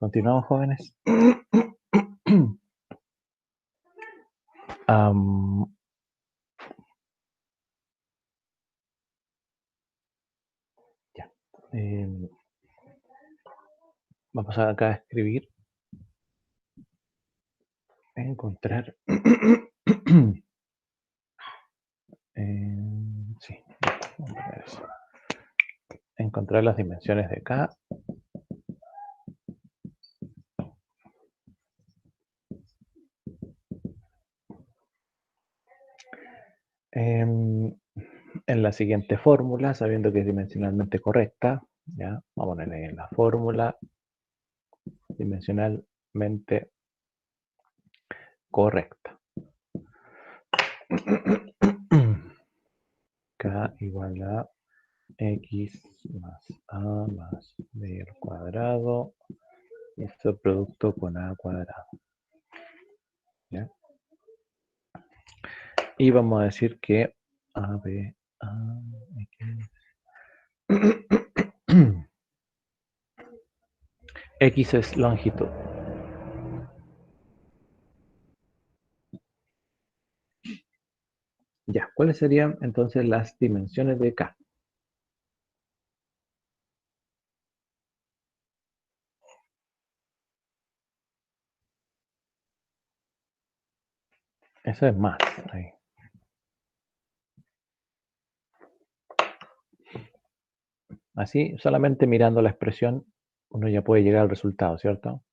Continuamos, jóvenes. Am, ya. Vamos acá a escribir. Encontrar. Sí. Vamos a ver eso. Encontrar las dimensiones de K. En la siguiente fórmula, sabiendo que es dimensionalmente correcta, ya, vamos a poner en la fórmula dimensionalmente correcta. K igual a X más A más B al cuadrado, y esto producto con A cuadrado. ¿Ya? Y vamos a decir que A, B, A, X. X es longitud. Ya, ¿cuáles serían entonces las dimensiones de K? Eso es más. Ahí. Así, solamente mirando la expresión, uno ya puede llegar al resultado, ¿cierto?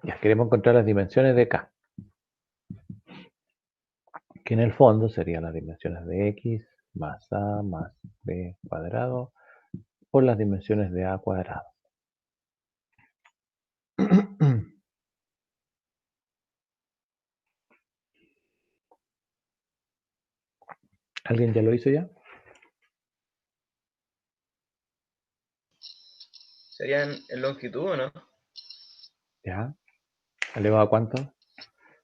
Ya, queremos encontrar las dimensiones de K. Que en el fondo serían las dimensiones de X más A más B cuadrado por las dimensiones de A cuadrado. ¿Alguien ya lo hizo ya? ¿Serían en longitud o no? Ya. ¿Elevado a cuánto?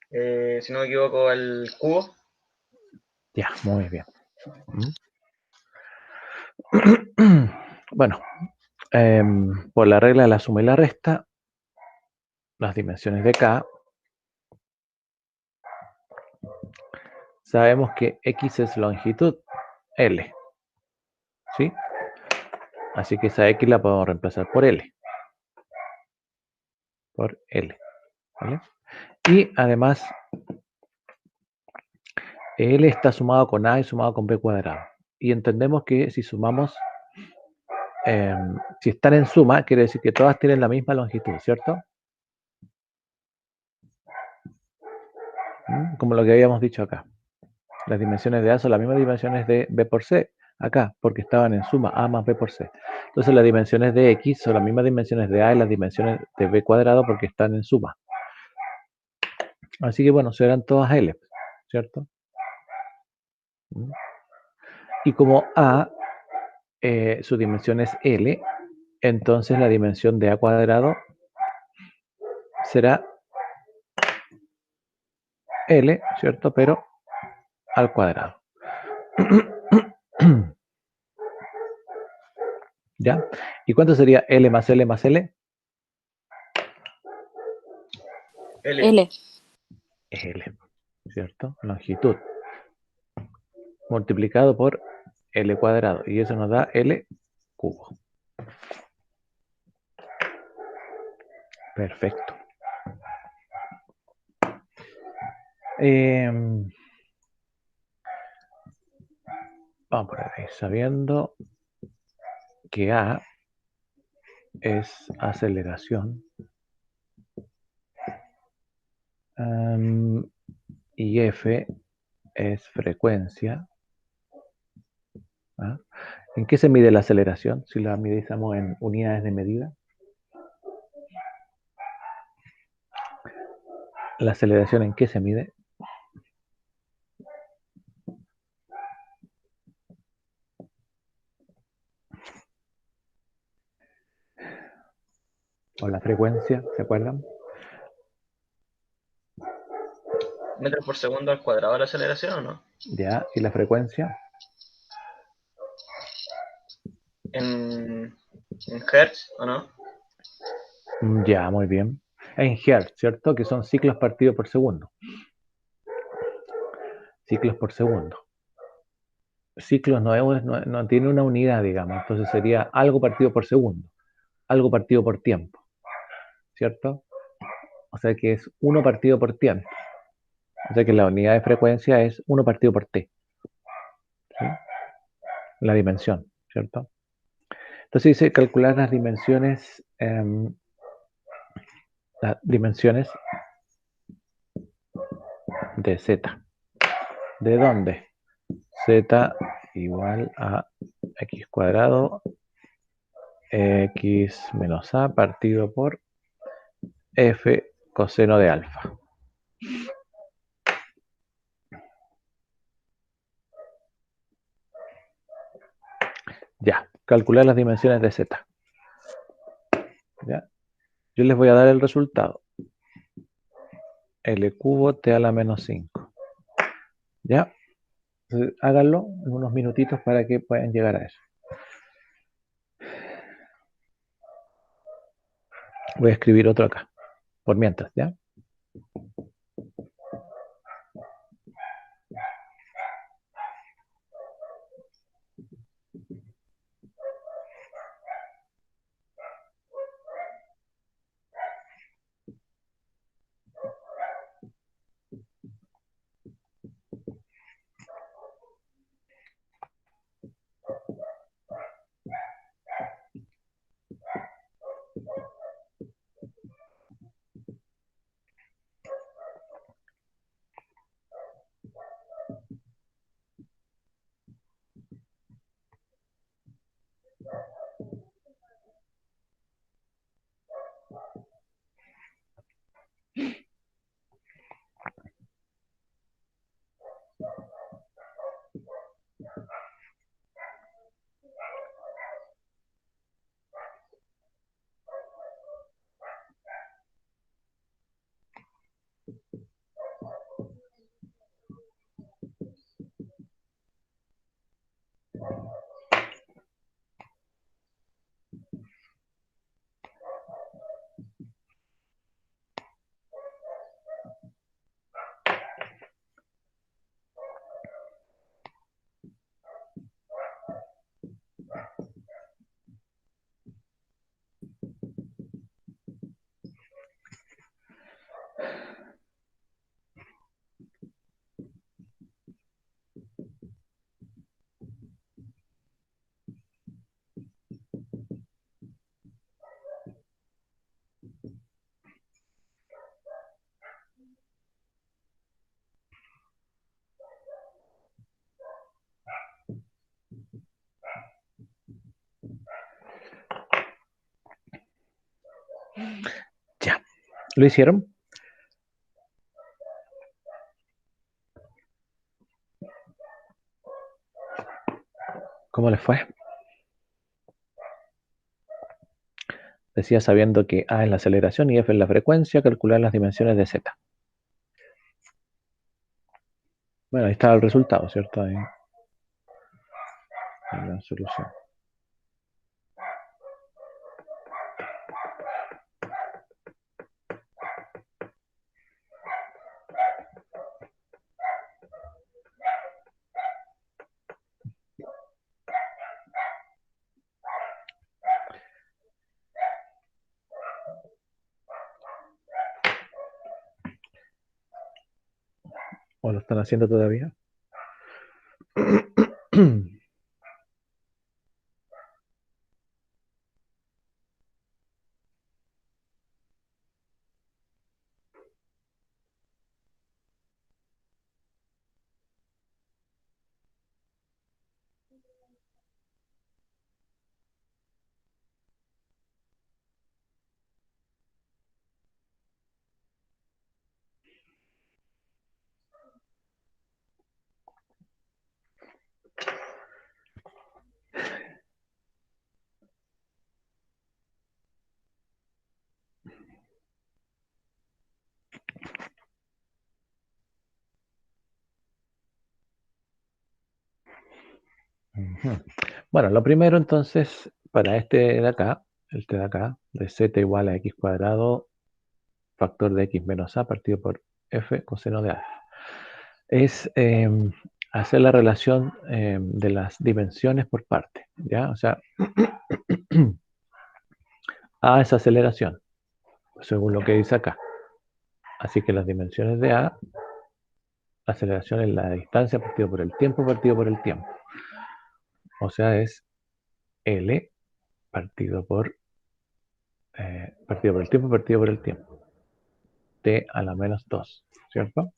Si no me equivoco, al cubo. Ya, muy bien. Bueno, por la regla de la suma y la resta, las dimensiones de K, sabemos que X es longitud L. ¿Sí? Así que esa X la podemos reemplazar por L. Por L. ¿Vale? Y además, L está sumado con A y sumado con B cuadrado. Y entendemos que si sumamos, si están en suma, quiere decir que todas tienen la misma longitud, ¿cierto? Como lo que habíamos dicho acá. Las dimensiones de A son las mismas dimensiones de B por C, acá, porque estaban en suma, A más B por C. Entonces las dimensiones de X son las mismas dimensiones de A y las dimensiones de B cuadrado porque están en suma. Así que bueno, serán todas L, ¿cierto? Y como A, su dimensión es L, entonces la dimensión de A cuadrado será L, ¿cierto? Pero al cuadrado. ¿Ya? ¿Y cuánto sería L más L más L? L. Es L, ¿cierto? Longitud. Multiplicado por L cuadrado. Y eso nos da L cubo. Perfecto. Vamos por ahí, sabiendo que A es aceleración y F es frecuencia. ¿Ah? ¿En qué se mide la aceleración? Si la midamos en unidades de medida. ¿La aceleración en qué se mide? ¿O la frecuencia? ¿Se acuerdan? ¿Metros por segundo al cuadrado de la aceleración o no? Ya, ¿y la frecuencia? En ¿En Hertz o no? Ya, muy bien. En Hertz, ¿cierto? Que son ciclos partidos por segundo. Ciclos por segundo. Ciclos no tiene una unidad, digamos. Entonces sería algo partido por segundo. Algo partido por tiempo. ¿Cierto? O sea que es 1 partido por tiempo. O sea que la unidad de frecuencia es 1 partido por t. ¿Sí? La dimensión, ¿cierto? Entonces dice calcular las dimensiones de z. ¿De dónde? Z igual a x cuadrado x menos a partido por f coseno de alfa. Ya, calcular las dimensiones de z. ¿Ya? Yo les voy a dar el resultado. L cubo t a la menos 5. ¿Ya? Entonces, háganlo en unos minutitos para que puedan llegar a eso. Voy a escribir otro acá, por mientras, ¿ya? Ya. ¿Lo hicieron? ¿Cómo les fue? Decía sabiendo que A es la aceleración y F es la frecuencia, calcular las dimensiones de Z. Bueno, ahí está el resultado, ¿cierto? Ahí, la solución. ¿O lo están haciendo todavía? Bueno, lo primero entonces, para este de acá, de z igual a x cuadrado, factor de x menos a partido por f coseno de alfa. Es hacer la relación de las dimensiones por parte, ¿ya? O sea, a es aceleración, según lo que dice acá. Así que las dimensiones de a, aceleración es la distancia partido por el tiempo partido por el tiempo. O sea, es L partido por el tiempo partido por el tiempo. T a la menos 2, ¿cierto?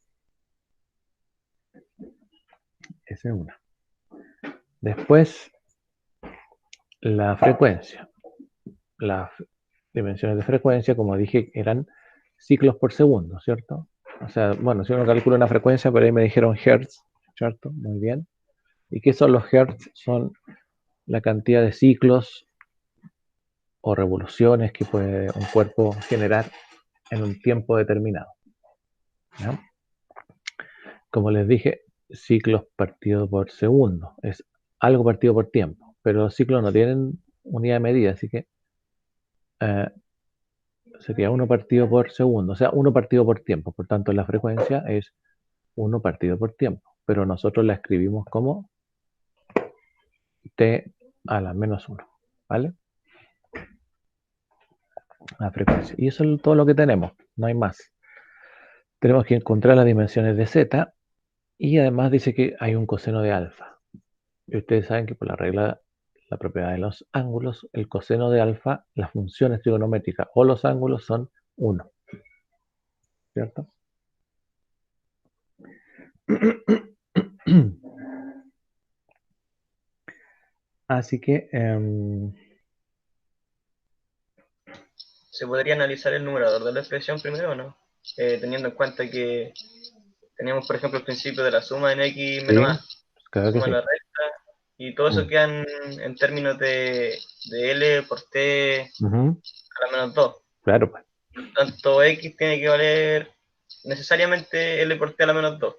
Esa es una. Después, la frecuencia. Las dimensiones de frecuencia, como dije, eran ciclos por segundo, ¿cierto? O sea, bueno, si uno calcula una frecuencia, pero ahí me dijeron hertz, ¿cierto? Muy bien. ¿Y qué son los hertz? Son la cantidad de ciclos o revoluciones que puede un cuerpo generar en un tiempo determinado, ¿ya? Como les dije, ciclos partido por segundo. Es algo partido por tiempo, pero los ciclos no tienen unidad de medida, así que sería 1 partido por segundo, o sea, 1 partido por tiempo. Por tanto, la frecuencia es 1 partido por tiempo, pero nosotros la escribimos como t a la menos 1, ¿vale? La frecuencia. Y eso es todo lo que tenemos, no hay más. Tenemos que encontrar las dimensiones de z y además dice que hay un coseno de alfa. Y ustedes saben que por la regla, la propiedad de los ángulos, el coseno de alfa, las funciones trigonométricas o los ángulos son 1, ¿cierto? Así que ¿Se podría analizar el numerador de la expresión primero o no? Teniendo en cuenta que tenemos, por ejemplo, el principio de la suma en x sí, menos a, claro que suma sí. la recta, y todo eso queda en términos de L por T a la menos 2. Claro, pues. Tanto x tiene que valer necesariamente L por T a la menos 2.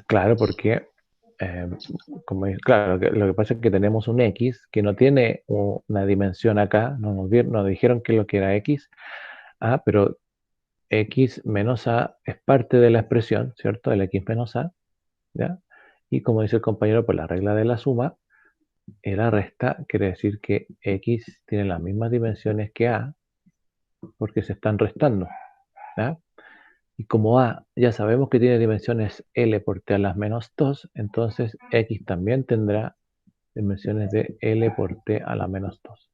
Claro, porque claro, lo que pasa es que tenemos un x que no tiene una dimensión acá, nos dijeron que lo que era x, pero x menos a es parte de la expresión, ¿cierto? El x menos a, ¿ya? Y como dice el compañero, por la regla de la suma, la resta quiere decir que x tiene las mismas dimensiones que a, porque se están restando, ¿ya? Y como a ya sabemos que tiene dimensiones L por T a las menos 2, entonces x también tendrá dimensiones de L por T a la menos 2.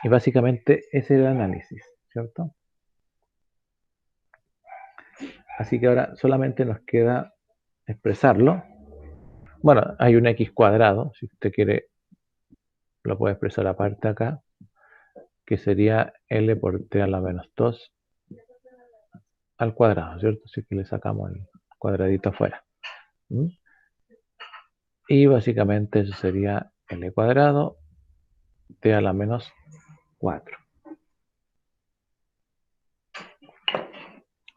Y básicamente ese es el análisis, ¿cierto? Así que ahora solamente nos queda expresarlo. Bueno, hay un x cuadrado, si usted quiere lo puede expresar aparte acá, que sería L por T a la menos 2 al cuadrado, ¿cierto? Así que le sacamos el cuadradito afuera. Y básicamente eso sería L cuadrado T a la menos 4.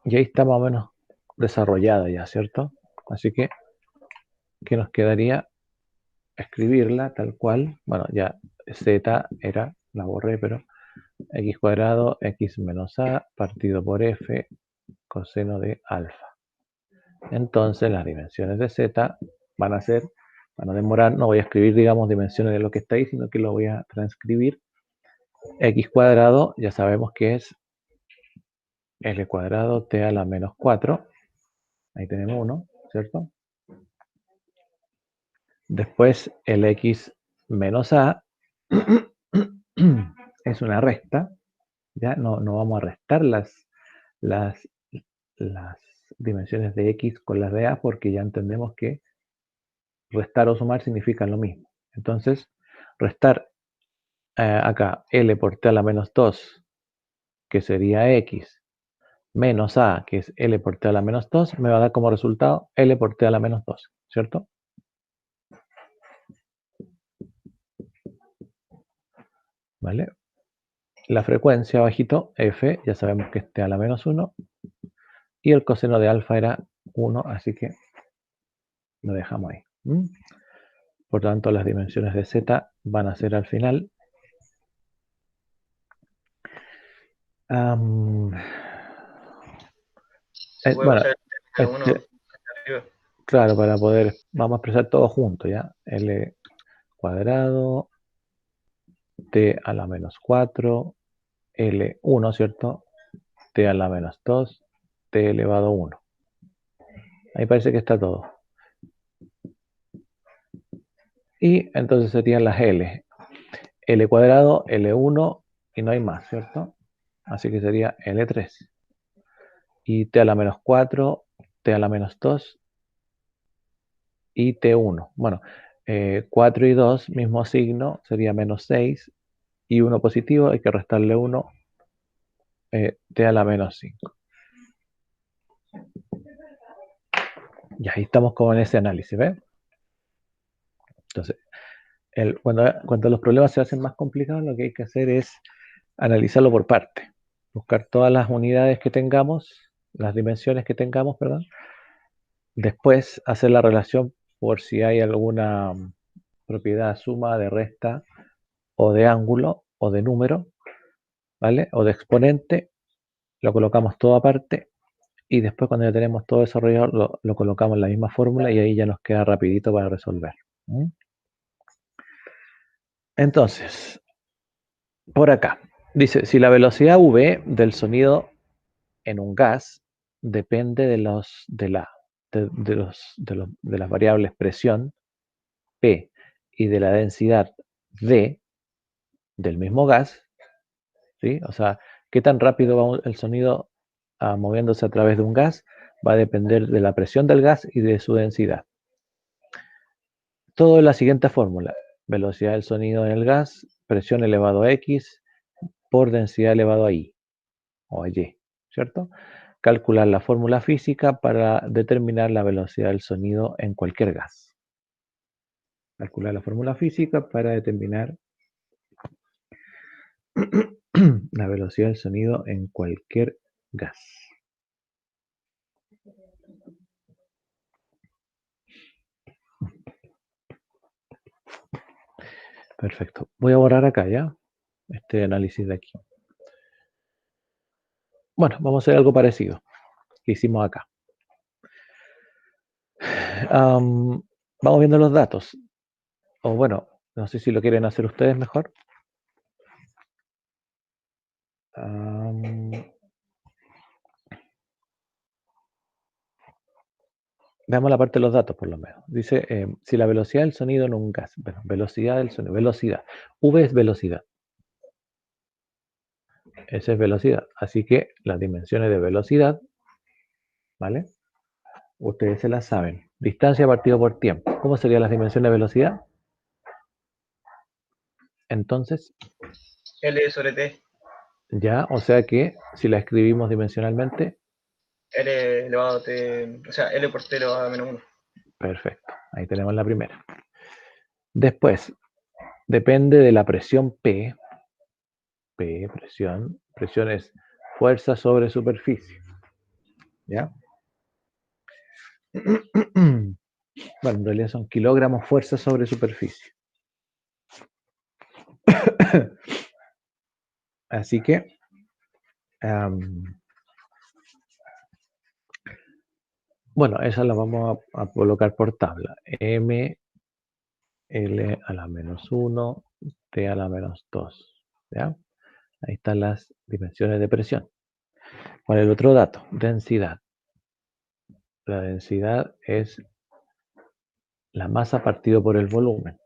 Y ahí está más o menos desarrollada ya, ¿cierto? Así que, ¿qué nos quedaría? Escribirla tal cual. Bueno, ya z era, la borré, pero x cuadrado, x menos a, partido por f, coseno de alfa. Entonces, las dimensiones de z van a ser, van a demorar, no voy a escribir, digamos, dimensiones de lo que está ahí, sino que lo voy a transcribir. X cuadrado, ya sabemos que es L cuadrado T a la menos 4. Ahí tenemos 1, ¿cierto? Después el X menos A es una resta. Ya no vamos a restar las dimensiones de X con las de A porque ya entendemos que restar o sumar significan lo mismo. Entonces, restar acá L por T a la menos 2, que sería X, menos A, que es L por T a la menos 2, me va a dar como resultado L por T a la menos 2, ¿cierto? ¿Vale? La frecuencia bajito, F, ya sabemos que es T a la menos 1, y el coseno de alfa era 1, así que lo dejamos ahí. Por tanto, las dimensiones de z van a ser al final. Se puede Bueno, pasar el término de 1 arriba. claro, para poder, vamos a expresar todo junto, ¿ya? L cuadrado, t a la menos 4, L1, ¿cierto? T a la menos 2, t elevado a 1. Ahí parece que está todo. Y entonces serían las L. L cuadrado, L1 y no hay más, ¿cierto? Así que sería L3. Y t a la menos 4, t a la menos 2 y t1. Bueno, 4 y 2, mismo signo, sería menos 6. Y 1 positivo, hay que restarle 1, t a la menos 5. Y ahí estamos como en ese análisis, ¿ves? Entonces, cuando los problemas se hacen más complicados, lo que hay que hacer es analizarlo por parte. Buscar todas las unidades que tengamos, las dimensiones que tengamos, perdón. Después hacer la relación por si hay alguna propiedad suma, de resta, o de ángulo, o de número, ¿vale? O de exponente. Lo colocamos todo aparte. Y después cuando ya tenemos todo desarrollado, lo colocamos en la misma fórmula y ahí ya nos queda rapidito para resolver. Entonces, por acá, dice, si la velocidad v del sonido en un gas depende de las variables presión, P, y de la densidad D del mismo gas, ¿sí? O sea, qué tan rápido va el sonido moviéndose a través de un gas va a depender de la presión del gas y de su densidad. Todo en la siguiente fórmula. Velocidad del sonido en el gas, presión elevado a X por densidad elevado a Y o a Y, ¿cierto? Calcular la fórmula física para determinar la velocidad del sonido en cualquier gas. Calcular la fórmula física para determinar la velocidad del sonido en cualquier gas. Perfecto. Voy a borrar acá ya este análisis de aquí. Bueno, vamos a hacer algo parecido que hicimos acá. Vamos viendo los datos. O bueno, no sé si lo quieren hacer ustedes mejor. Veamos la parte de los datos por lo menos. Dice, si la velocidad del sonido en un gas, bueno, velocidad del sonido, velocidad. V es velocidad. Esa es velocidad. Así que las dimensiones de velocidad, ¿vale? Ustedes se las saben. Distancia partido por tiempo. ¿Cómo serían las dimensiones de velocidad? Entonces, L sobre T. ya, o sea que si la escribimos dimensionalmente, L elevado a T, o sea, L por T elevado a menos 1. perfecto. Ahí tenemos la primera. Después, depende de la presión P. P, presión. Presión es fuerza sobre superficie. ¿Ya? Bueno, en realidad son kilogramos fuerza sobre superficie. Así que, bueno, esa la vamos a colocar por tabla. M, L a la menos 1, T a la menos 2. ¿Ya? Ahí están las dimensiones de presión. ¿Cuál es el otro dato? Densidad. La densidad es la masa partido por el volumen.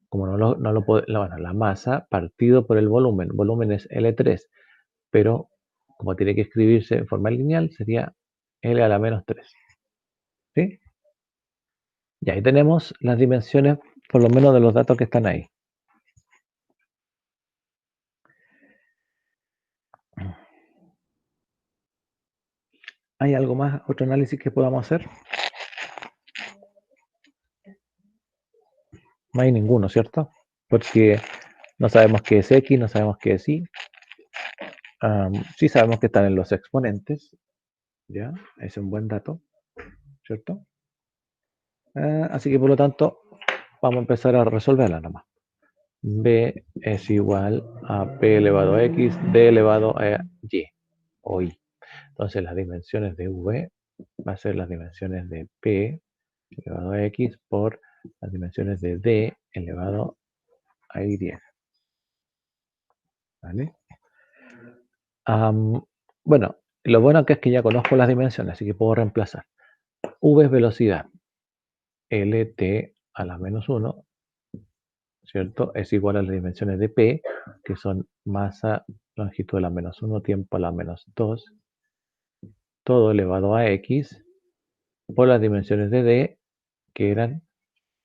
Como bueno, la masa partido por el volumen. Volumen es L3, pero como tiene que escribirse en forma lineal, sería L a la menos 3. ¿Sí? Y ahí tenemos las dimensiones, por lo menos de los datos que están ahí. ¿Hay algo más, otro análisis que podamos hacer? No hay ninguno, ¿cierto? Porque no sabemos qué es X, no sabemos qué es Y. Sí sabemos que están en los exponentes, ¿ya? Es un buen dato, ¿cierto? Así que por lo tanto, vamos a empezar a resolverla nomás. B es igual a P elevado a X, D elevado a Y o Y. Entonces las dimensiones de V va a ser las dimensiones de P elevado a X por las dimensiones de D elevado a Y. ¿Vale? Bueno, lo bueno acá es que ya conozco las dimensiones, así que puedo reemplazar. V es velocidad. LT a la menos 1, ¿cierto? Es igual a las dimensiones de P, que son masa, longitud a la menos 1, tiempo a la menos 2, todo elevado a X, por las dimensiones de D, que eran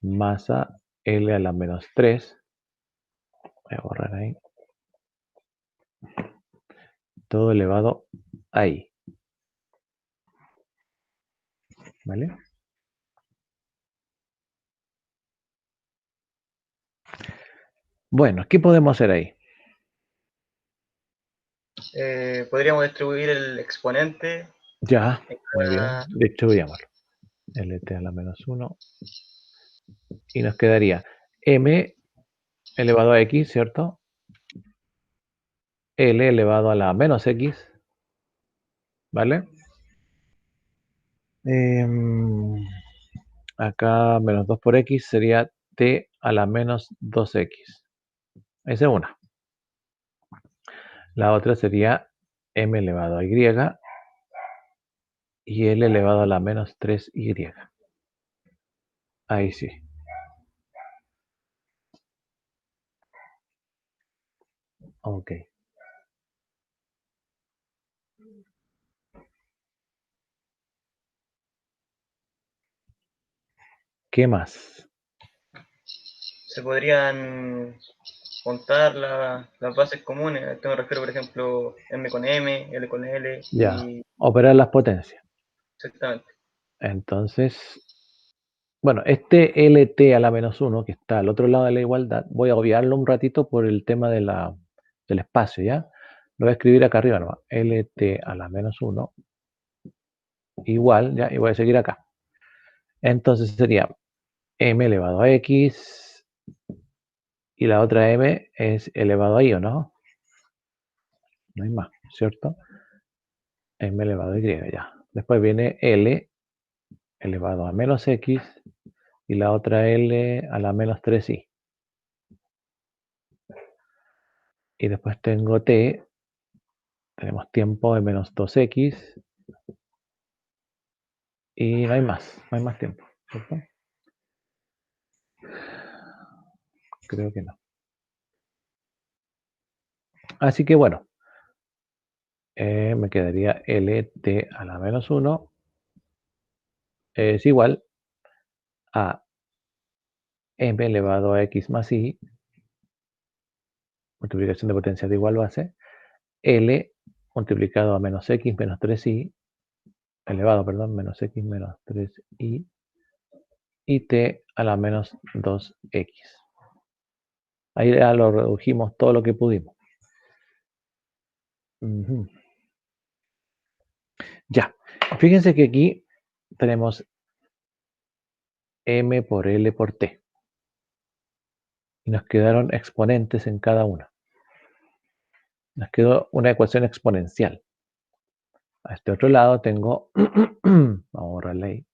masa L a la menos 3. Voy a borrar ahí. Todo elevado a I. ¿Vale? Bueno, ¿qué podemos hacer ahí? Podríamos distribuir el exponente Ya, en muy bien. cada... Distribuyámoslo. LT a la menos 1. Y nos quedaría M elevado a X, ¿cierto? L elevado a la menos X. ¿Vale? Acá menos 2 por X sería T a la menos 2X. Esa es una. La otra sería M elevado a Y y L elevado a la menos 3Y. Ahí sí. Ok. ¿Qué más? Se podrían juntar las bases comunes. A esto me refiero, por ejemplo, M con M, L con L Ya. y... Operar las potencias. Exactamente. Entonces, bueno, este LT a la menos 1, que está al otro lado de la igualdad, voy a obviarlo un ratito por el tema del espacio, ¿ya? Lo voy a escribir acá arriba nomás. LT a la menos 1 igual, ¿ya? Y voy a seguir acá. Entonces sería M elevado a X y la otra M es elevado a Y, ¿o no? No hay más, ¿cierto? M elevado a Y, ya. Después viene L elevado a menos X y la otra L a la menos 3Y. Y después tengo T, tenemos tiempo de menos 2X y no hay más tiempo, ¿cierto? Creo que no. Así que bueno, me quedaría LT a la menos 1 es igual a M elevado a X más Y, multiplicación de potencia de igual base, L multiplicado a menos X menos 3Y, elevado, perdón, menos X menos 3Y, y T a la menos 2X. Ahí ya lo redujimos todo lo que pudimos. Ya, fíjense que aquí tenemos M por L por T. Y nos quedaron exponentes en cada una. Nos quedó una ecuación exponencial. A este otro lado tengo, vamos a borrarla ahí,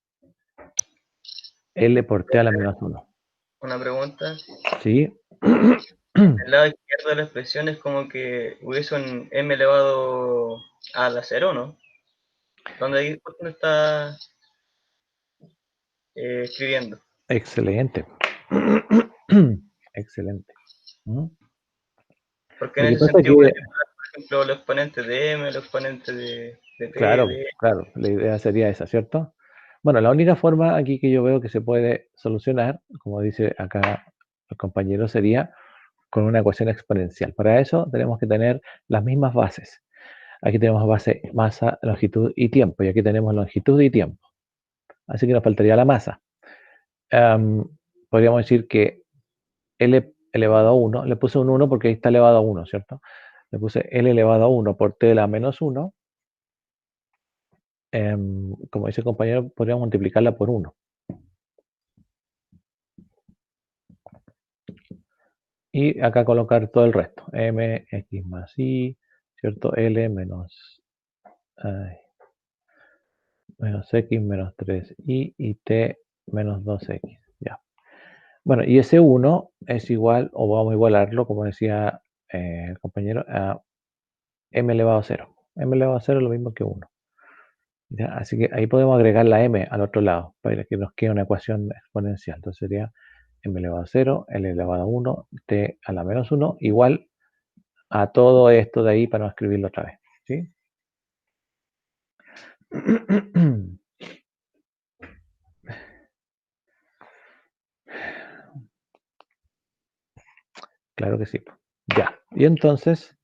L por T a la menos 1. Una pregunta. ¿Sí? El lado izquierdo de la expresión es como que hubiese un M elevado a la cero, ¿no? ¿Dónde ahí por qué no está escribiendo? Excelente. Excelente. ¿Mm? Porque Lo en que ese pasa es sentido que, podría ser, por ejemplo, los exponentes de M, los exponentes de P, claro, de... claro, la idea sería esa, ¿cierto? Bueno, la única forma aquí que yo veo que se puede solucionar, como dice acá el compañero, sería con una ecuación exponencial. Para eso tenemos que tener las mismas bases. Aquí tenemos base masa, longitud y tiempo, y aquí tenemos longitud y tiempo. Así que nos faltaría la masa. Podríamos decir que L elevado a 1, le puse un 1 porque ahí está elevado a 1, ¿cierto? Le puse L elevado a 1 por T a la menos 1. Como dice el compañero, podríamos multiplicarla por 1. Y acá colocar todo el resto. M, X más Y, ¿cierto? L menos, menos X menos 3Y y T menos 2X. Ya. Bueno, y ese 1 es igual, o vamos a igualarlo, como decía el compañero, a M elevado a 0. M elevado a 0 es lo mismo que 1. ¿Ya? Así que ahí podemos agregar la M al otro lado, para que nos quede una ecuación exponencial. Entonces sería M elevado a 0, L elevado a 1, T a la menos 1, igual a todo esto de ahí para no escribirlo otra vez. ¿Sí? Claro que sí. Ya. Y entonces,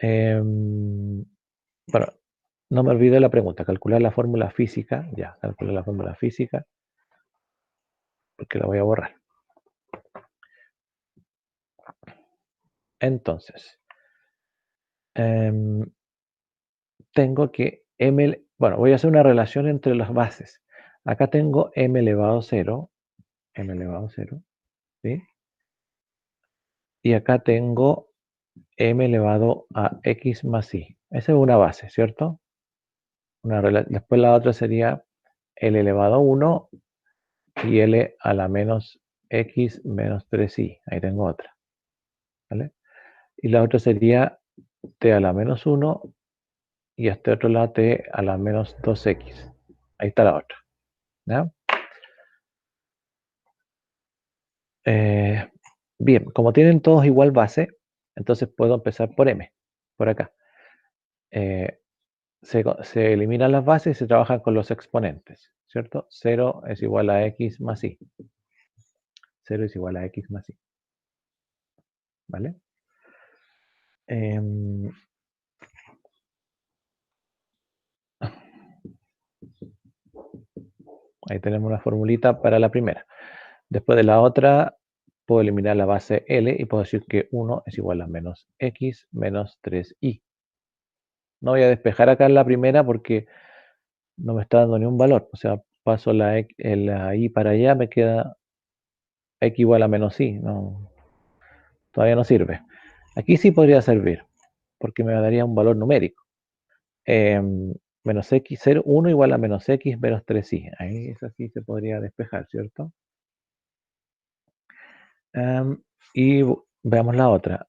bueno, no me olvidé la pregunta. Calcular la fórmula física. Ya, calcular la fórmula física. Porque la voy a borrar. Entonces, tengo que bueno, voy a hacer una relación entre las bases. Acá tengo m elevado a 0, ¿sí? Y acá tengo m elevado a x más y. Esa es una base, ¿cierto? Después la otra sería l elevado a 1 y l a la menos x menos 3y. Ahí tengo otra, ¿vale? Y la otra sería t a la menos 1 y este otro lado t a la menos 2x. Ahí está la otra, ¿ya? Bien, como tienen todos igual base, entonces puedo empezar por m, por acá. Se eliminan las bases y se trabajan con los exponentes, ¿cierto? 0 es igual a x más y. 0 es igual a x más y. ¿Vale? Ahí tenemos una formulita para la primera. Después de la otra, puedo eliminar la base L y puedo decir que 1 es igual a menos X menos 3Y. No voy a despejar acá en la primera porque no me está dando ni un valor. O sea, paso la Y para allá, me queda X igual a menos Y. No, todavía no sirve. Aquí sí podría servir porque me daría un valor numérico. Menos X, 0, 1 igual a menos X menos 3Y. Ahí eso sí se podría despejar, ¿cierto? Y veamos la otra.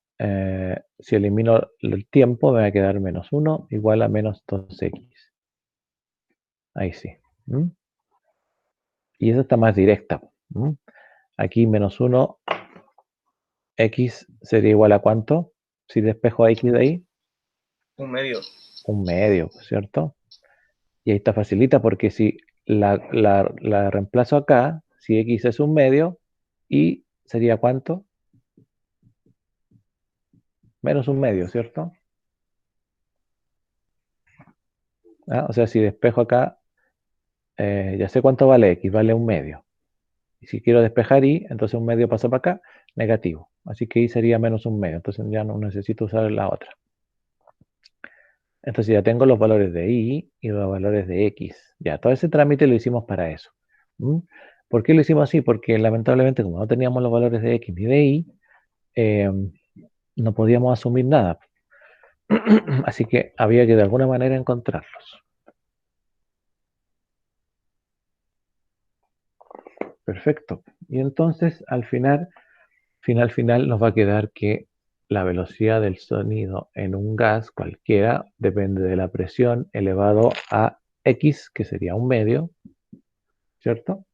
Si elimino el tiempo, me va a quedar menos 1 igual a menos 2x. Ahí sí. Y esa está más directa. Aquí menos 1, x sería igual a ¿cuánto? Si despejo a x de ahí. Un medio. Un medio, ¿cierto? Y ahí está facilita porque si la reemplazo acá, si x es un medio, y sería ¿cuánto? Menos un medio, ¿cierto? O sea, si despejo acá, ya sé cuánto vale x, vale un medio. Y si quiero despejar y, entonces un medio pasa para acá, negativo. Así que y sería menos un medio, entonces ya no necesito usar la otra. Entonces ya tengo los valores de y los valores de x. Ya, todo ese trámite lo hicimos para eso. ¿Por qué lo hicimos así? Porque lamentablemente como no teníamos los valores de x ni de y, no podíamos asumir nada. Así que había que de alguna manera encontrarlos. Perfecto. Y entonces al final nos va a quedar que la velocidad del sonido en un gas cualquiera depende de la presión elevado a x, que sería un medio, ¿cierto?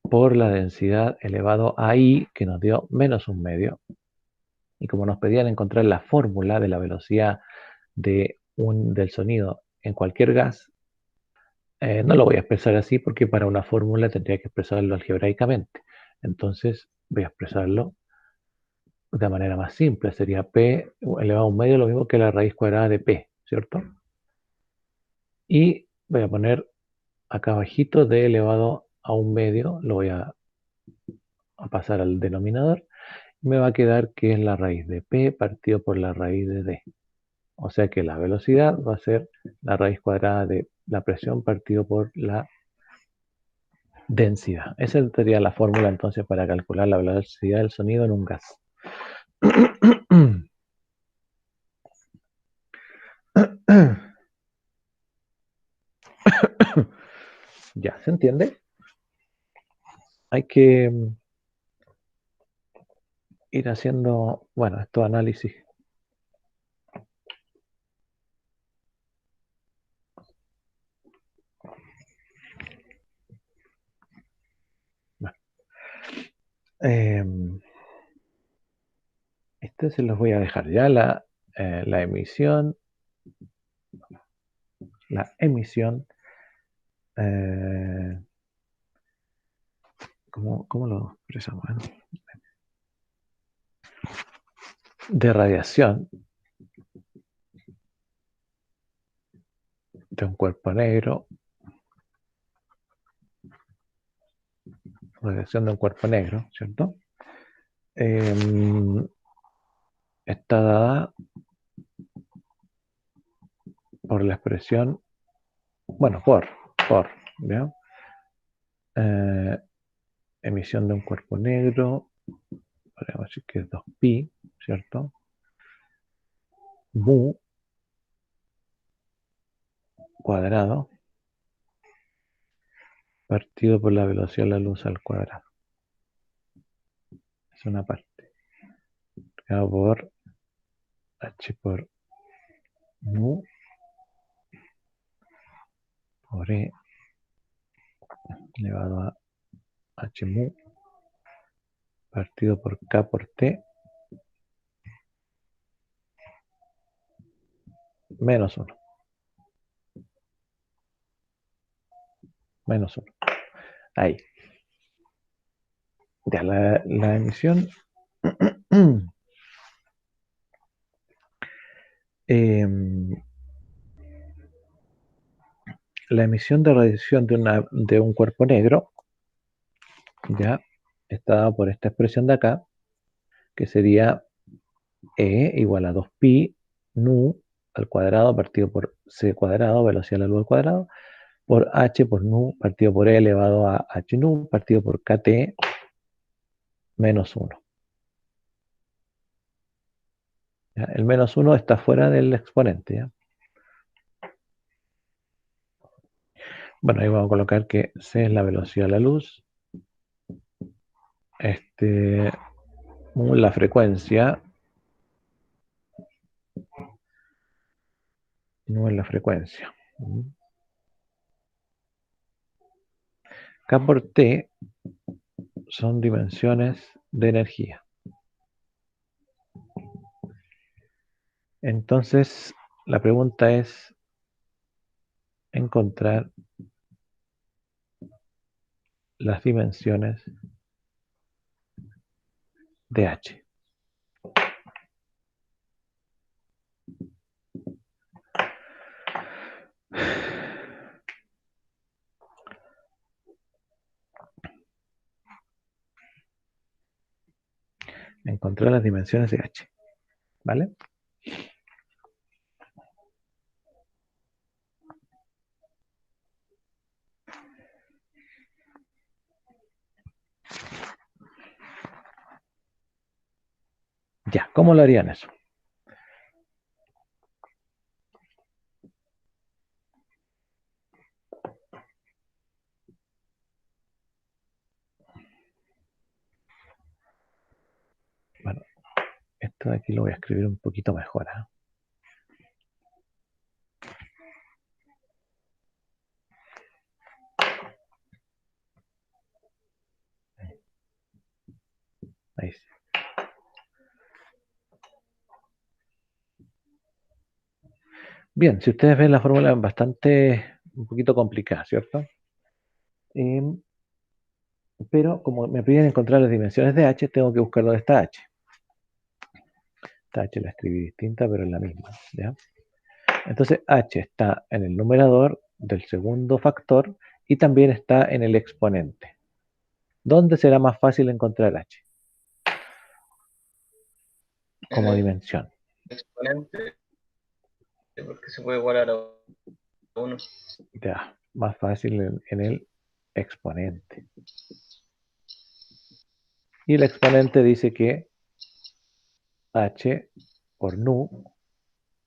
Por la densidad elevado a I, que nos dio menos un medio. Y como nos pedían encontrar la fórmula de la velocidad del sonido en cualquier gas, no lo voy a expresar así porque para una fórmula tendría que expresarlo algebraicamente. Entonces voy a expresarlo de manera más simple. Sería P elevado a un medio lo mismo que la raíz cuadrada de P, ¿cierto? Y voy a poner acá abajito D elevado a un medio, lo voy a pasar al denominador. Me va a quedar que es la raíz de P partido por la raíz de D. O sea que la velocidad va a ser la raíz cuadrada de la presión partido por la densidad. Esa sería la fórmula entonces para calcular la velocidad del sonido en un gas. Ya, ¿se entiende? Hay que ir haciendo, bueno, estos análisis. Bueno, este se los voy a dejar ya, la emisión, ¿cómo lo expresamos? De radiación de un cuerpo negro, radiación de un cuerpo negro, ¿cierto? Está dada por la expresión, bueno, ¿ya? Emisión de un cuerpo negro, podríamos decir que es 2pi, ¿cierto? Mu cuadrado partido por la velocidad de la luz al cuadrado. Es una parte. Multiplicado por h por mu por e elevado a h mu partido por k por t menos 1. Menos 1. Ahí. Ya la emisión la emisión de radiación de un cuerpo negro ya está dada por esta expresión de acá, que sería E igual a 2pi nu al cuadrado partido por c cuadrado, velocidad de la luz al cuadrado, por h por nu partido por e elevado a h nu partido por kt menos 1. ¿Ya? El menos 1 está fuera del exponente. ¿Ya? Bueno, ahí vamos a colocar que c es la velocidad de la luz, mu la frecuencia, nu es la frecuencia. K por T son dimensiones de energía. Entonces, la pregunta es encontrar las dimensiones de H. Encontrar las dimensiones de H. ¿Vale? Ya, ¿cómo lo harían eso? Bueno, esto de aquí lo voy a escribir un poquito mejor. ¿Eh? Ahí sí. Bien, si ustedes ven la fórmula es bastante, un poquito complicada, ¿cierto? Pero como me piden encontrar las dimensiones de H, tengo que buscar dónde está H. Esta H la escribí distinta, pero es la misma. ¿Ya? Entonces H está en el numerador del segundo factor y también está en el exponente. ¿Dónde será más fácil encontrar H? Como dimensión. Exponente, porque se puede igualar a 1. Ya, más fácil en el exponente. Y el exponente dice que h por nu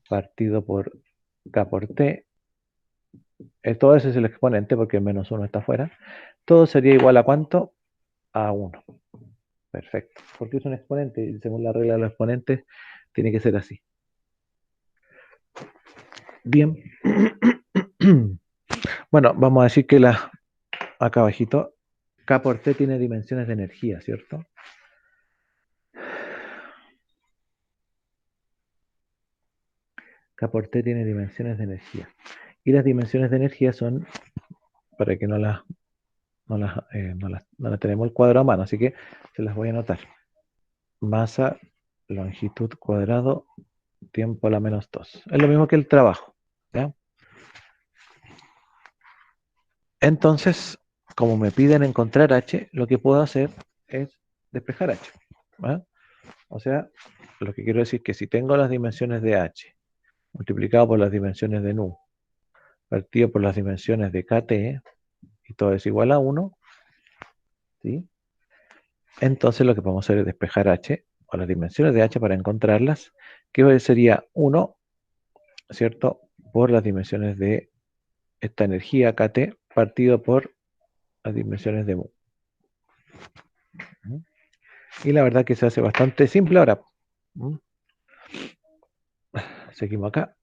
partido por k por t, todo ese es el exponente porque el menos 1 está afuera, todo sería igual a ¿cuánto? A 1. Perfecto. Porque es un exponente y según la regla de los exponentes tiene que ser así. Bien. Bueno, vamos a decir que acá abajito, K por T tiene dimensiones de energía, ¿cierto? K por T tiene dimensiones de energía. Y las dimensiones de energía son, para que no las tenemos el cuadro a mano, así que se las voy a anotar. Masa, longitud cuadrado, tiempo a la menos 2. Es lo mismo que el trabajo, ¿ya? Entonces, como me piden encontrar h, lo que puedo hacer es despejar h. ¿Va? O sea, lo que quiero decir es que si tengo las dimensiones de h multiplicado por las dimensiones de nu, partido por las dimensiones de kt, y todo es igual a 1, ¿sí? Entonces lo que podemos hacer es despejar h, o las dimensiones de h para encontrarlas, que sería 1, ¿cierto? Por las dimensiones de esta energía kt, partido por las dimensiones de mu. Y la verdad que se hace bastante simple ahora. Seguimos acá.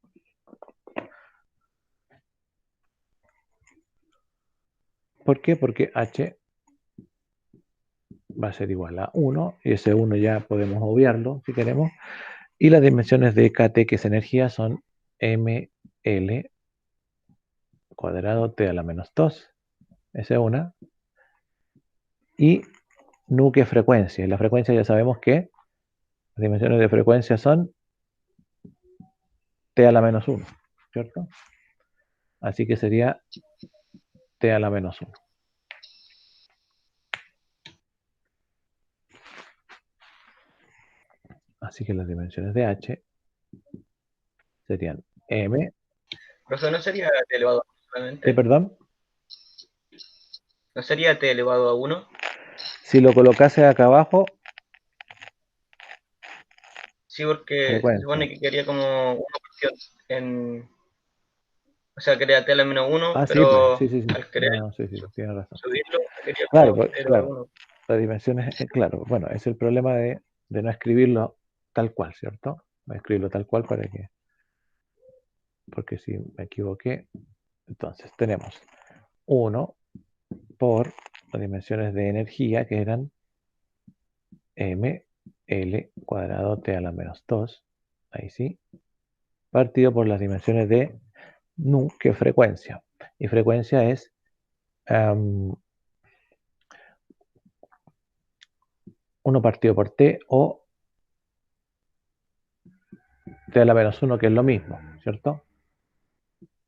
¿Por qué? Porque h va a ser igual a 1, y ese 1 ya podemos obviarlo si queremos. Y las dimensiones de kt, que es energía, son ml cuadrado t a la menos 2. Esa es una. Y nu, que es frecuencia. Y la frecuencia ya sabemos que las dimensiones de frecuencia son t a la menos 1, ¿cierto? Así que sería t a la menos 1. Así que las dimensiones de h serían m. Profesor, ¿no sería t elevado a 1 solamente? Perdón. ¿No sería t elevado a 1? Si lo colocase acá abajo, Sí, porque se frecuencia. supone que quería como una cuestión en... O sea, quería t a la menos 1, Ah, sí, pues, pero sí, sí, sí. al querer No, sí, sí, tiene razón. subirlo, quería Claro, como pues, t elevado a claro. 1. Las dimensiones, claro, bueno, es el problema de no escribirlo tal cual, ¿cierto? No escribirlo tal cual porque si me equivoqué, entonces tenemos 1 por las dimensiones de energía, que eran m l cuadrado t a la menos 2, ahí sí, partido por las dimensiones de nu, que es frecuencia. Y frecuencia es 1 partido por t, o t a la menos 1, que es lo mismo, ¿cierto?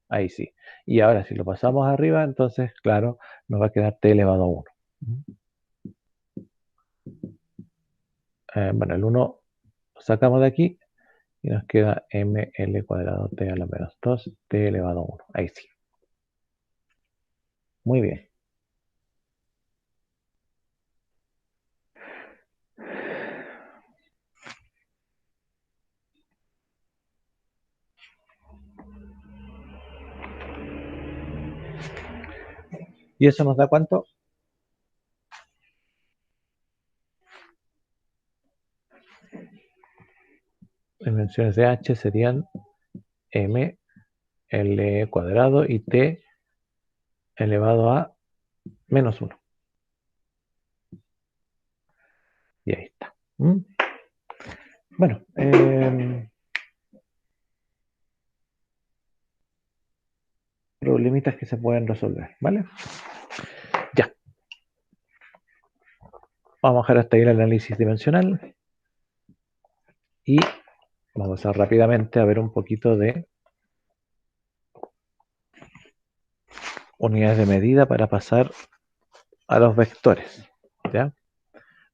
Ahí sí. Y ahora si lo pasamos arriba, entonces, claro, nos va a quedar t elevado a 1. Bueno, el 1 lo sacamos de aquí y nos queda ml cuadrado t a la menos 2, t elevado a 1. Ahí sí. Muy bien. ¿Y eso nos da cuánto? Dimensiones de h serían m l cuadrado y t elevado a menos 1. Y ahí está. Bueno, problemitas que se pueden resolver, ¿vale? Ya. Vamos a dejar hasta ahí el análisis dimensional y vamos a rápidamente a ver un poquito de unidades de medida para pasar a los vectores, ¿ya?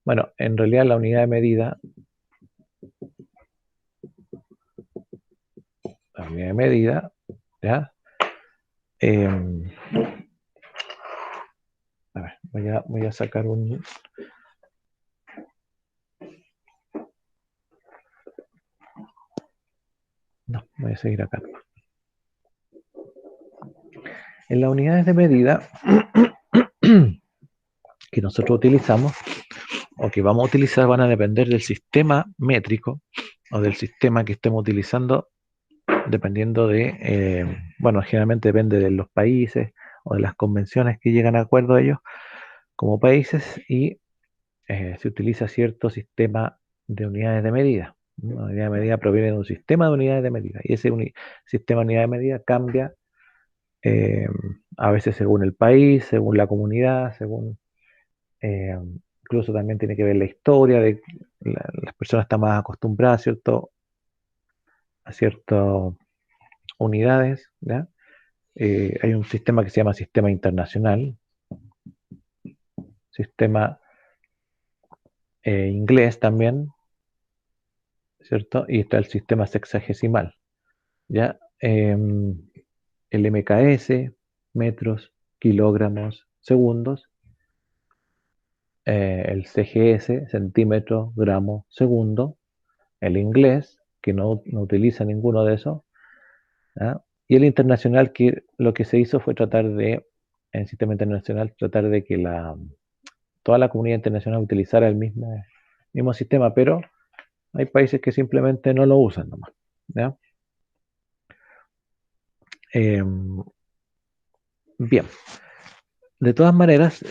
Bueno, en realidad la unidad de medida, ¿ya? Voy a sacar un... No, voy a seguir acá. En las unidades de medida que nosotros utilizamos o que vamos a utilizar van a depender del sistema métrico o del sistema que estemos utilizando, dependiendo de, bueno, generalmente depende de los países o de las convenciones que llegan a acuerdo ellos como países y se utiliza cierto sistema de unidades de medida. Una unidad de medida proviene de un sistema de unidades de medida y ese sistema de unidades de medida cambia eh, a veces según el país, según la comunidad, según eh, incluso también tiene que ver la historia de las personas están más acostumbradas, ¿cierto? A ciertas unidades, ¿ya? Hay un sistema que se llama sistema internacional, sistema inglés también, ¿cierto? Y está el sistema sexagesimal, ¿ya? El MKS, metros, kilogramos, segundos, el CGS, centímetro, gramo, segundo, el inglés, que no utiliza ninguno de esos, ¿ya? Y el internacional, que lo que se hizo fue tratar de, en el sistema internacional, tratar de que toda la comunidad internacional utilizara el mismo sistema, pero hay países que simplemente no lo usan nomás, ¿ya? Bien, de todas maneras,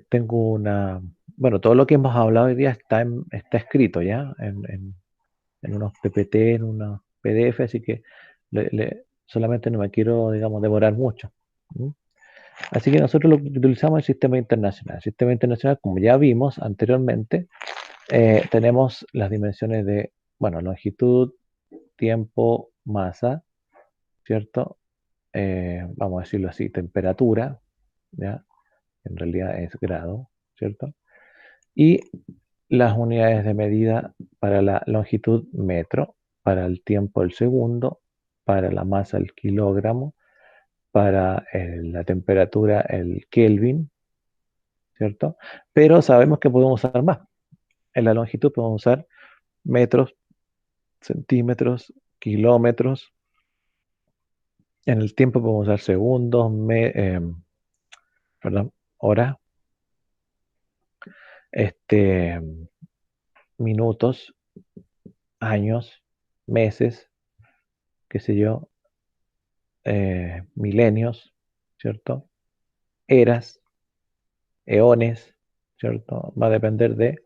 tengo una, bueno, todo lo que hemos hablado hoy día está escrito ya en unos PPT, en unos PDF, así que solamente no me quiero, digamos, demorar mucho. ¿Mm? Así que nosotros lo que utilizamos es el sistema internacional. El sistema internacional, como ya vimos anteriormente, tenemos las dimensiones de, bueno, longitud, tiempo, masa, ¿cierto? Vamos a decirlo así, temperatura, ¿ya? En realidad es grado, ¿cierto? Y las unidades de medida para la longitud metro, para el tiempo el segundo, para la masa el kilogramo, para la temperatura el Kelvin, ¿cierto? Pero sabemos que podemos usar más. En la longitud podemos usar metros, centímetros, kilómetros. En el tiempo podemos usar segundos, perdón, horas, este, minutos, años, meses, qué sé yo, milenios, ¿cierto? Eras, eones, ¿cierto? Va a depender de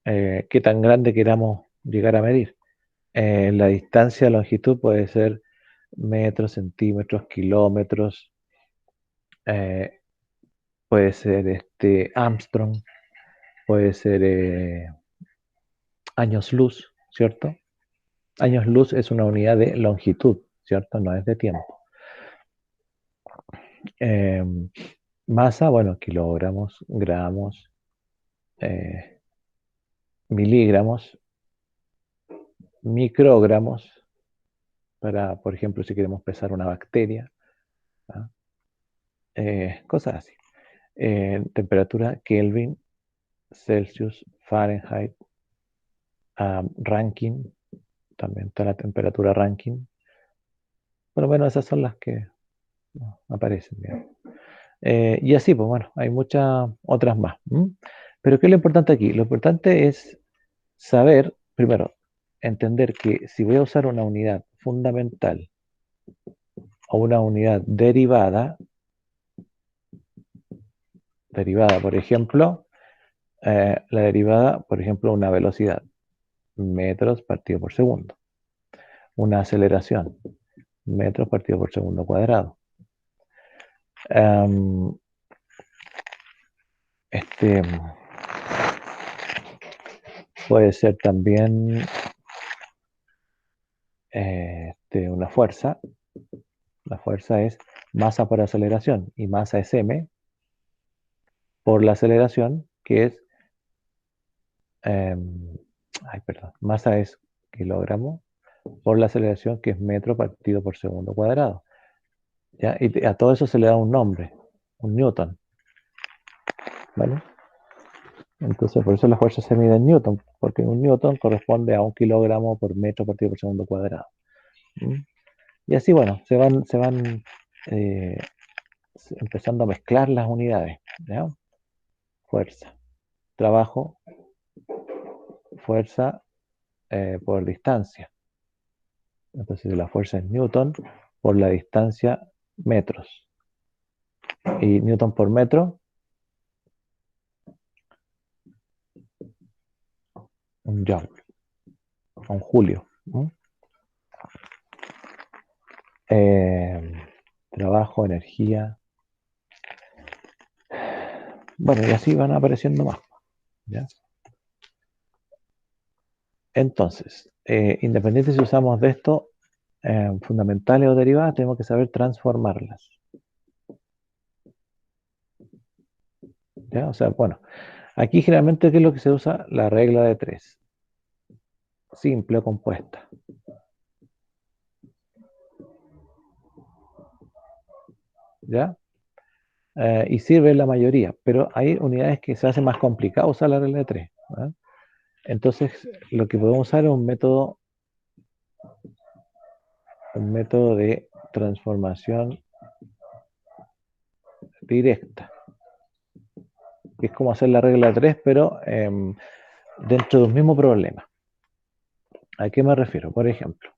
qué tan grande queramos llegar a medir. La distancia, longitud puede ser metros, centímetros, kilómetros, eh, puede ser Armstrong, puede ser años luz, ¿cierto? Años luz es una unidad de longitud, ¿cierto? No es de tiempo. Eh, Masa, bueno, kilogramos, gramos, miligramos, microgramos, para, por ejemplo, si queremos pesar una bacteria, ¿ah? Cosas así. Temperatura, Kelvin, Celsius, Fahrenheit, Rankine, también está la temperatura Rankine. Por lo menos esas son las que aparecen, digamos. Y así, pues bueno, hay muchas otras más. ¿M? Pero ¿qué es lo importante aquí? Lo importante es saber, primero, entender que si voy a usar una unidad fundamental o una unidad derivada, por ejemplo, la derivada, por ejemplo, una velocidad, metros partido por segundo. Una aceleración, metros partido por segundo cuadrado. Este puede ser también una fuerza. La fuerza es masa por aceleración y masa es m por la aceleración, que es, perdón, masa es kilogramo por la aceleración, que es metro partido por segundo cuadrado. ¿Ya? Y a todo eso se le da un nombre, un newton. ¿vale? Entonces, por eso la fuerza se mide en newton, porque un newton corresponde a 1 kilogramo por metro partido por segundo cuadrado. ¿Mm? Y así, bueno, se van empezando a mezclar las unidades, ¿ya? Fuerza, trabajo, fuerza por distancia. Entonces la fuerza es newton por la distancia metros. Y newton por metro, un joule, un julio. ¿No? Trabajo, energía. Bueno, y así van apareciendo más. ¿Ya? Entonces, independiente si usamos de esto fundamentales o derivadas, tenemos que saber transformarlas. ¿Ya? O sea, bueno, aquí generalmente, ¿qué es lo que se usa? La regla de 3. Simple o compuesta. ¿Ya? Y sirve la mayoría, pero hay unidades que se hace más complicado usar la regla de 3. ¿verdad? Entonces, lo que podemos usar es un método de transformación directa, que es como hacer la regla de 3, pero dentro de un mismo problema. ¿A qué me refiero? Por ejemplo,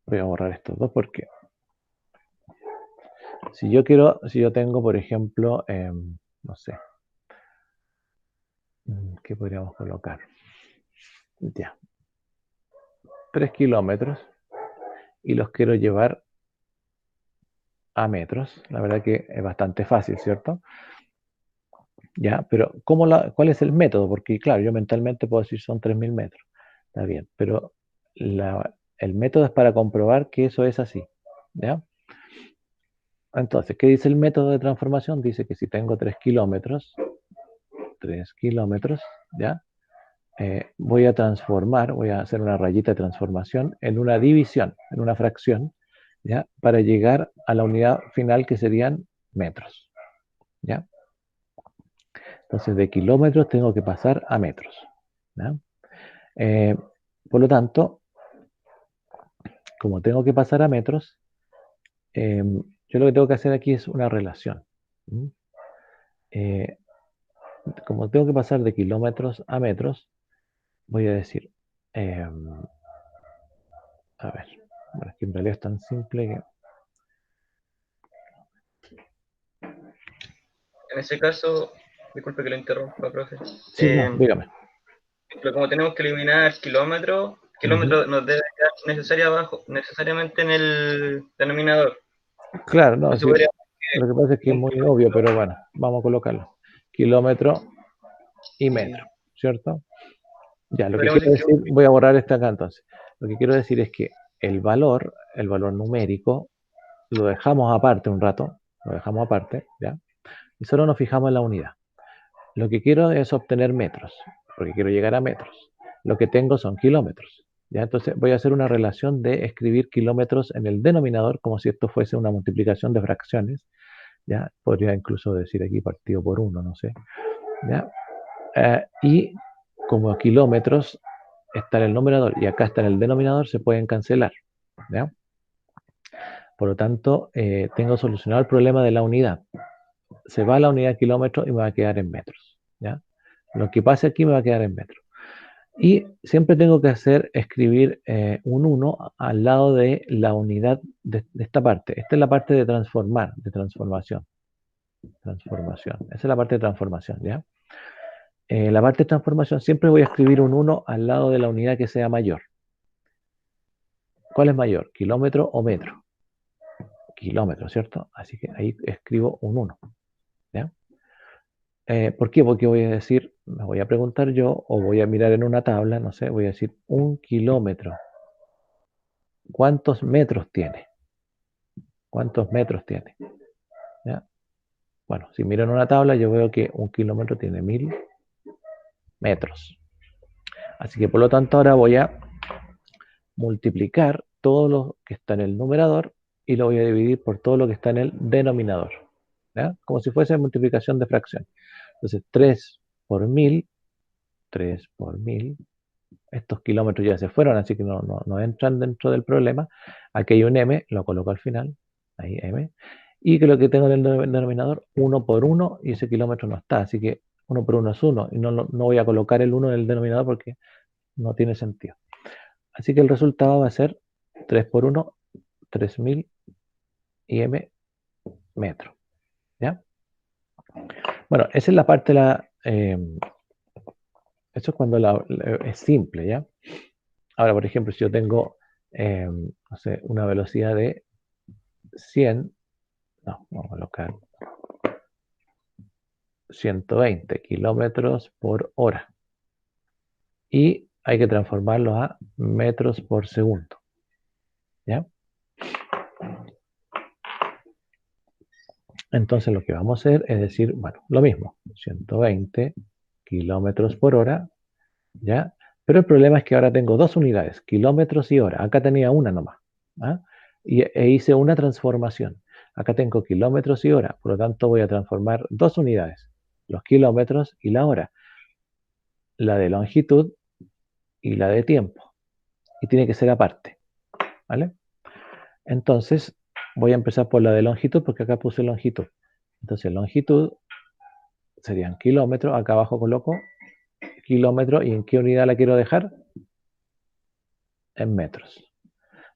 voy a borrar estos dos porque si yo tengo, por ejemplo, no sé, ¿qué podríamos colocar? Ya, 3 kilómetros y los quiero llevar a metros. La verdad que es bastante fácil, ¿cierto? Ya, pero ¿cuál es el método? Porque claro, yo mentalmente puedo decir son 3.000 metros. Está bien, pero el método es para comprobar que eso es así. ¿Ya? Entonces, ¿qué dice el método de transformación? Dice que si tengo 3 kilómetros, ¿ya? Voy a transformar, voy a hacer una rayita de transformación en una división, en una fracción, ¿ya? Para llegar a la unidad final que serían metros, ¿ya? Entonces, de kilómetros tengo que pasar a metros, ¿ya? Por lo tanto, como tengo que pasar a metros, yo lo que tengo que hacer aquí es una relación. Como tengo que pasar de kilómetros a metros, voy a decir, a ver, bueno, es que en realidad es tan simple que... En ese caso, disculpe que lo interrumpa, profe. Sí, no, dígame. Pero como tenemos que eliminar kilómetros, nos debe quedar necesariamente en el denominador. Claro, no, sí, Podría lo que pasa es que es muy obvio, pero bueno, vamos a colocarlo. Kilómetro y metro, ¿cierto? Ya, lo que podríamos quiero decir decir, voy a borrar este acá entonces. Lo que quiero decir es que el valor numérico, lo dejamos aparte un rato, lo dejamos aparte, ¿ya? Y solo nos fijamos en la unidad. Lo que quiero es obtener metros, porque quiero llegar a metros. Lo que tengo son kilómetros. ¿Ya? Entonces voy a hacer una relación de escribir kilómetros en el denominador como si esto fuese una multiplicación de fracciones. ¿Ya? Podría incluso decir aquí partido por 1, no sé. ¿Ya? Y como kilómetros está en el numerador y acá está en el denominador, se pueden cancelar. ¿Ya? Por lo tanto, tengo solucionado el problema de la unidad. Se va la unidad kilómetros y me va a quedar en metros. ¿Ya? Lo que pase aquí me va a quedar en metros. Y siempre tengo que escribir un 1 al lado de la unidad de esta parte. Esta es la parte de transformar, de transformación. Transformación. Esa es la parte de transformación, ¿ya? La parte de transformación siempre voy a escribir un 1 al lado de la unidad que sea mayor. ¿Cuál es mayor? ¿Kilómetro o metro? Kilómetro, ¿cierto? Así que ahí escribo un 1. ¿Ya? ¿Por qué? Porque voy a decir, me voy a preguntar yo, o voy a mirar en una tabla, no sé, voy a decir 1 kilómetro. ¿Cuántos metros tiene? ¿Cuántos metros tiene? ¿Ya? Bueno, si miro en una tabla, yo veo que 1 kilómetro tiene 1000 metros. Así que por lo tanto ahora voy a multiplicar todo lo que está en el numerador y lo voy a dividir por todo lo que está en el denominador. ¿ya? Como si fuese multiplicación de fracción. Entonces, 3 por 1000, 3 por 1000, estos kilómetros ya se fueron, así que no entran dentro del problema. Aquí hay un m, lo coloco al final, ahí m, y que lo que tengo en el denominador, 1 por 1, y ese kilómetro no está, así que 1 por 1 es 1, y no voy a colocar el 1 en el denominador porque no tiene sentido. Así que el resultado va a ser 3 por 1, 3000 y m metros, ¿ya? Bueno, esa es la parte de la... eso es cuando es simple, ¿ya? Ahora, por ejemplo, si yo tengo, no sé, una velocidad de 100, no, vamos a colocar 120 kilómetros por hora. Y hay que transformarlo a metros por segundo, ¿ya? Entonces lo que vamos a hacer es decir, bueno, lo mismo, 120 kilómetros por hora, ¿ya? Pero el problema es que ahora tengo dos unidades, kilómetros y hora. Acá tenía una nomás, ¿ah? E hice una transformación. Acá tengo kilómetros y hora, por lo tanto voy a transformar dos unidades, los kilómetros y la hora, la de longitud y la de tiempo. Y tiene que ser aparte, ¿vale? Entonces voy a empezar por la de longitud porque acá puse longitud. Entonces longitud serían kilómetros, acá abajo coloco kilómetros y en qué unidad la quiero dejar, en metros.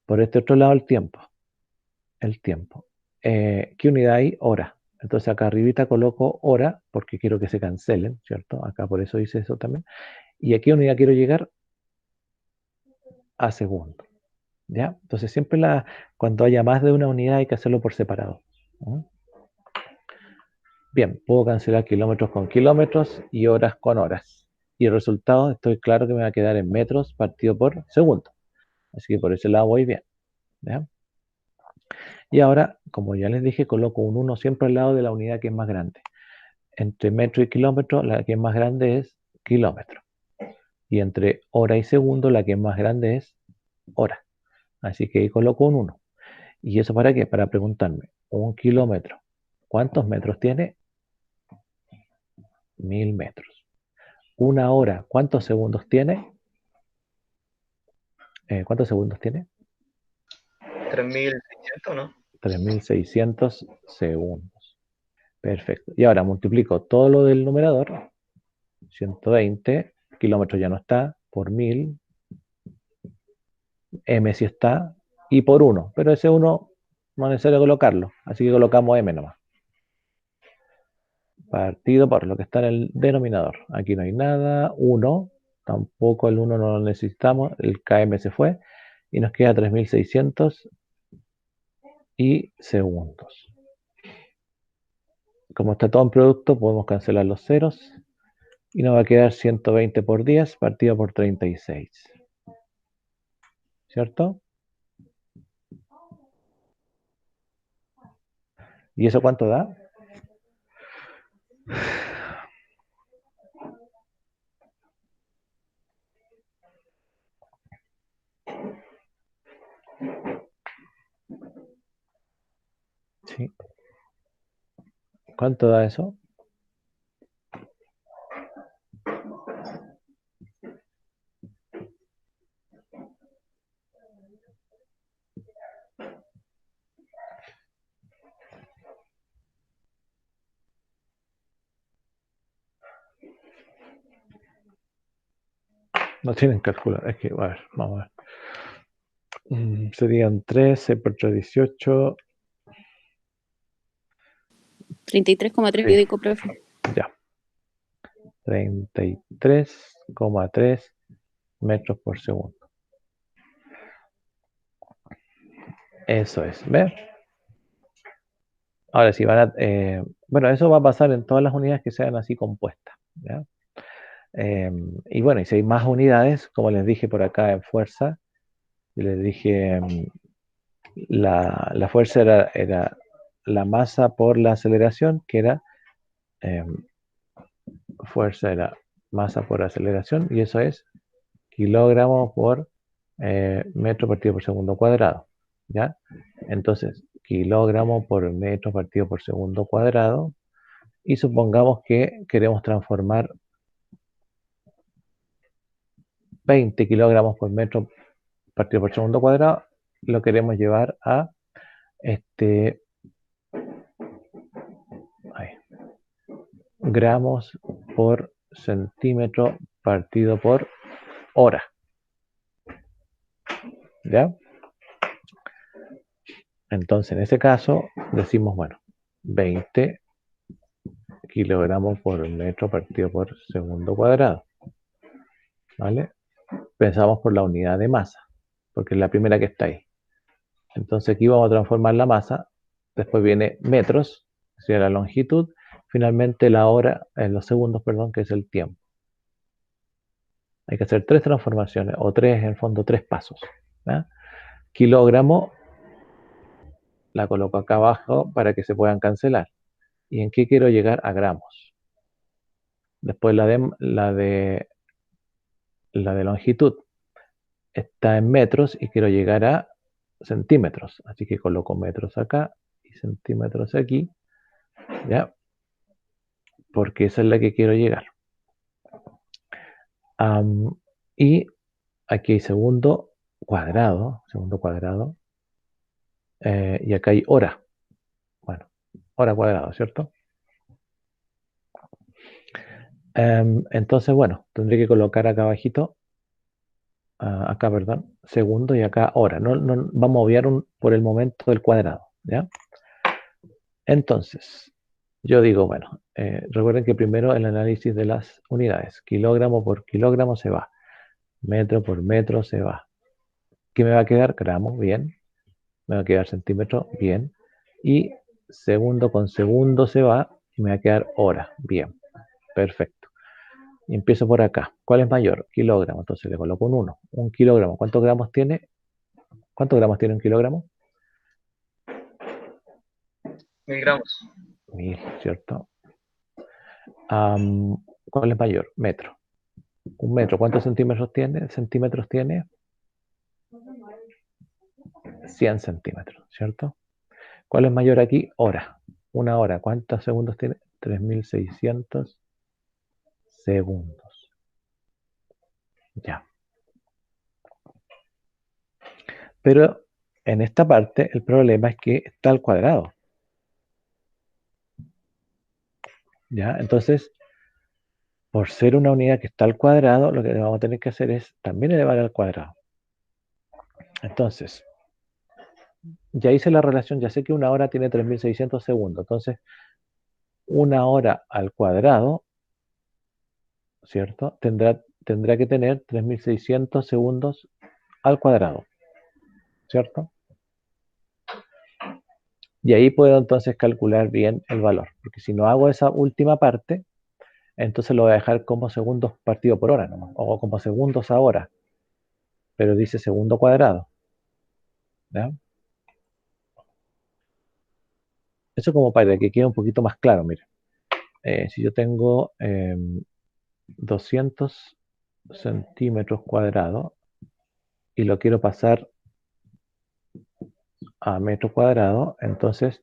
Por este otro lado el tiempo. ¿Qué unidad hay? Hora. Entonces acá arribita coloco hora porque quiero que se cancelen, ¿cierto? Acá por eso hice eso también. ¿Y a qué unidad quiero llegar? A segundo. ¿Ya? Entonces siempre cuando haya más de una unidad hay que hacerlo por separado. ¿No? Bien, puedo cancelar kilómetros con kilómetros y horas con horas. Y el resultado estoy claro que me va a quedar en metros partido por segundo. Así que por ese lado voy bien. ¿Ya? Y ahora, como ya les dije, coloco un 1 siempre al lado de la unidad que es más grande. Entre metro y kilómetro, la que es más grande es kilómetro. Y entre hora y segundo, la que es más grande es hora. Así que ahí coloco un 1. ¿Y eso para qué? Para preguntarme, un kilómetro, ¿cuántos metros tiene? 1000 metros. Una hora, ¿cuántos segundos tiene? ¿Cuántos segundos tiene? 3600, ¿no? 3600 segundos. Perfecto. Y ahora multiplico todo lo del numerador, 120, kilómetros ya no está, por 1000, m sí está, y por 1. Pero ese 1 no es necesario colocarlo, así que colocamos m nomás. Partido por lo que está en el denominador. Aquí no hay nada, 1, tampoco el 1 no lo necesitamos, el km se fue, y nos queda 3600 y segundos. Como está todo en producto, podemos cancelar los ceros y nos va a quedar 120 por 10 partido por 36. ¿Cierto? ¿Y eso cuánto da? Sí. ¿Cuánto da eso? No tienen calculador. Es que, a ver, vamos a ver. Serían 13 por 3, 18. 33,3 Sí. dijo, profe. Ya. 33,3 metros por segundo. Eso es. ¿Ves? Ahora, si van a... bueno, eso va a pasar en todas las unidades que sean así compuestas. ¿Ya? Y bueno, y si hay más unidades, como les dije por acá en fuerza, les dije, la fuerza era la masa por la aceleración, que era fuerza era masa por aceleración, y eso es kilogramos por metro partido por segundo cuadrado. ¿Ya? Entonces, kilogramo por metro partido por segundo cuadrado. Y supongamos que queremos transformar 20 kilogramos por metro partido por segundo cuadrado. Lo queremos llevar a gramos por centímetro partido por hora. ¿Ya? Entonces, en ese caso, decimos, bueno, 20 kilogramos por metro partido por segundo cuadrado. ¿Vale? Pensamos por la unidad de masa, porque es la primera que está ahí. Entonces, aquí vamos a transformar la masa. Después viene metros, que sería la longitud. Finalmente, la hora, los segundos, perdón, que es el tiempo. Hay que hacer 3 transformaciones, o 3, en el fondo, 3 pasos. ¿Ya? Kilogramo, la coloco acá abajo para que se puedan cancelar. ¿Y en qué quiero llegar? A gramos. Después la de longitud está en metros y quiero llegar a centímetros. Así que coloco metros acá y centímetros aquí. ¿Ya? Porque esa es la que quiero llegar. Y aquí hay segundo cuadrado. Y acá hay hora. Bueno, hora cuadrado, ¿cierto? Entonces, bueno, tendré que colocar acá abajito, acá, perdón, segundo y acá hora. No, vamos a obviar por el momento el cuadrado, ¿ya? Entonces, yo digo, bueno, recuerden que primero el análisis de las unidades. Kilogramo por kilogramo se va. Metro por metro se va. ¿Qué me va a quedar? Gramo, bien. Me va a quedar centímetro, bien. Y segundo con segundo se va y me va a quedar hora, bien. Perfecto. Y empiezo por acá. ¿Cuál es mayor? Kilogramo. Entonces le coloco un 1. Un kilogramo. ¿Cuántos gramos tiene? ¿Cuántos gramos tiene un kilogramo? 1000 gramos. 1000, ¿cierto? ¿Cuál es mayor? Metro. Un metro. ¿Cuántos centímetros tiene? Centímetros tiene 100 centímetros, ¿cierto? ¿Cuál es mayor aquí? Hora. Una hora. ¿Cuántos segundos tiene? 3600 segundos. Ya. Pero en esta parte el problema es que está al cuadrado. ¿Ya? Entonces, por ser una unidad que está al cuadrado, lo que vamos a tener que hacer es también elevar al cuadrado. Entonces, ya hice la relación, ya sé que una hora tiene 3600 segundos. Entonces, una hora al cuadrado, ¿cierto? Tendrá que tener 3600 segundos al cuadrado, ¿cierto? Y ahí puedo entonces calcular bien el valor, porque si no hago esa última parte, entonces lo voy a dejar como segundos partido por hora, ¿no? O como segundos a hora, pero dice segundo cuadrado, ¿ya? Eso como para que quede un poquito más claro, mire. Si yo tengo 200 centímetros cuadrados y lo quiero pasar a metro cuadrado, entonces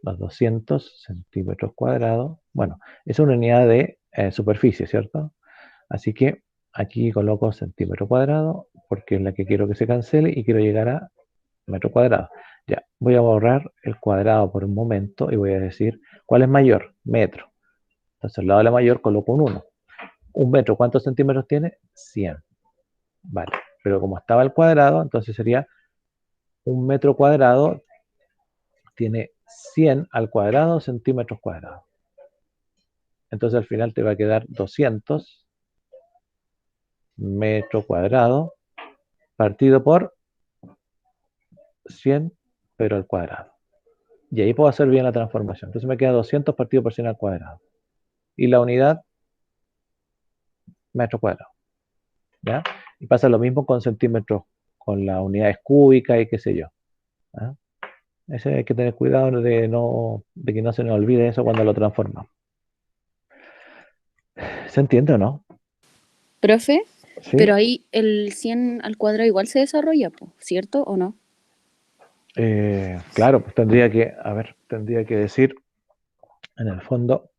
los 200 centímetros cuadrados, bueno, es una unidad de superficie, ¿cierto? Así que aquí coloco centímetro cuadrado porque es la que quiero que se cancele y quiero llegar a metro cuadrado. Ya, voy a borrar el cuadrado por un momento y voy a decir, ¿cuál es mayor? Metro. Entonces al lado de la mayor coloco un 1. Un metro, ¿cuántos centímetros tiene? 100. Vale, pero como estaba al cuadrado, entonces sería un metro cuadrado tiene 100 al cuadrado centímetros cuadrados. Entonces al final te va a quedar 200 metro cuadrado partido por 100, pero al cuadrado. Y ahí puedo hacer bien la transformación. Entonces me queda 200 partido por 100 al cuadrado. Y la unidad, metro cuadrado. ¿Ya? Y pasa lo mismo con centímetros, con las unidades cúbicas y qué sé yo. ¿Ah? Ese hay que tener cuidado de que no se nos olvide eso cuando lo transformamos. ¿Se entiende o no? Profe, ¿Sí? pero ahí el 100 al cuadrado igual se desarrolla, ¿cierto o no? Claro, pues tendría que decir, en el fondo,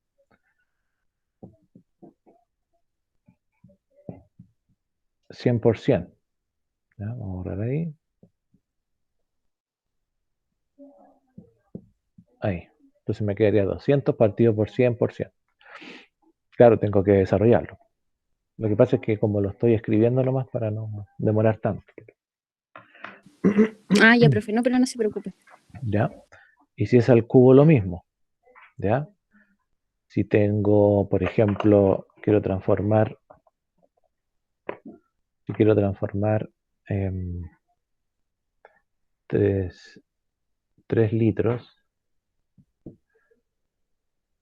%. ¿Ya? Vamos a borrar ahí. Ahí. Entonces me quedaría 200 partido por 100%. Claro, tengo que desarrollarlo. Lo que pasa es que como lo estoy escribiendo nomás para no demorar tanto. Ah, ya, profe, no, pero no se preocupe. ¿Ya? Y si es al cubo lo mismo. ¿Ya? Si tengo, por ejemplo, quiero transformar 3 litros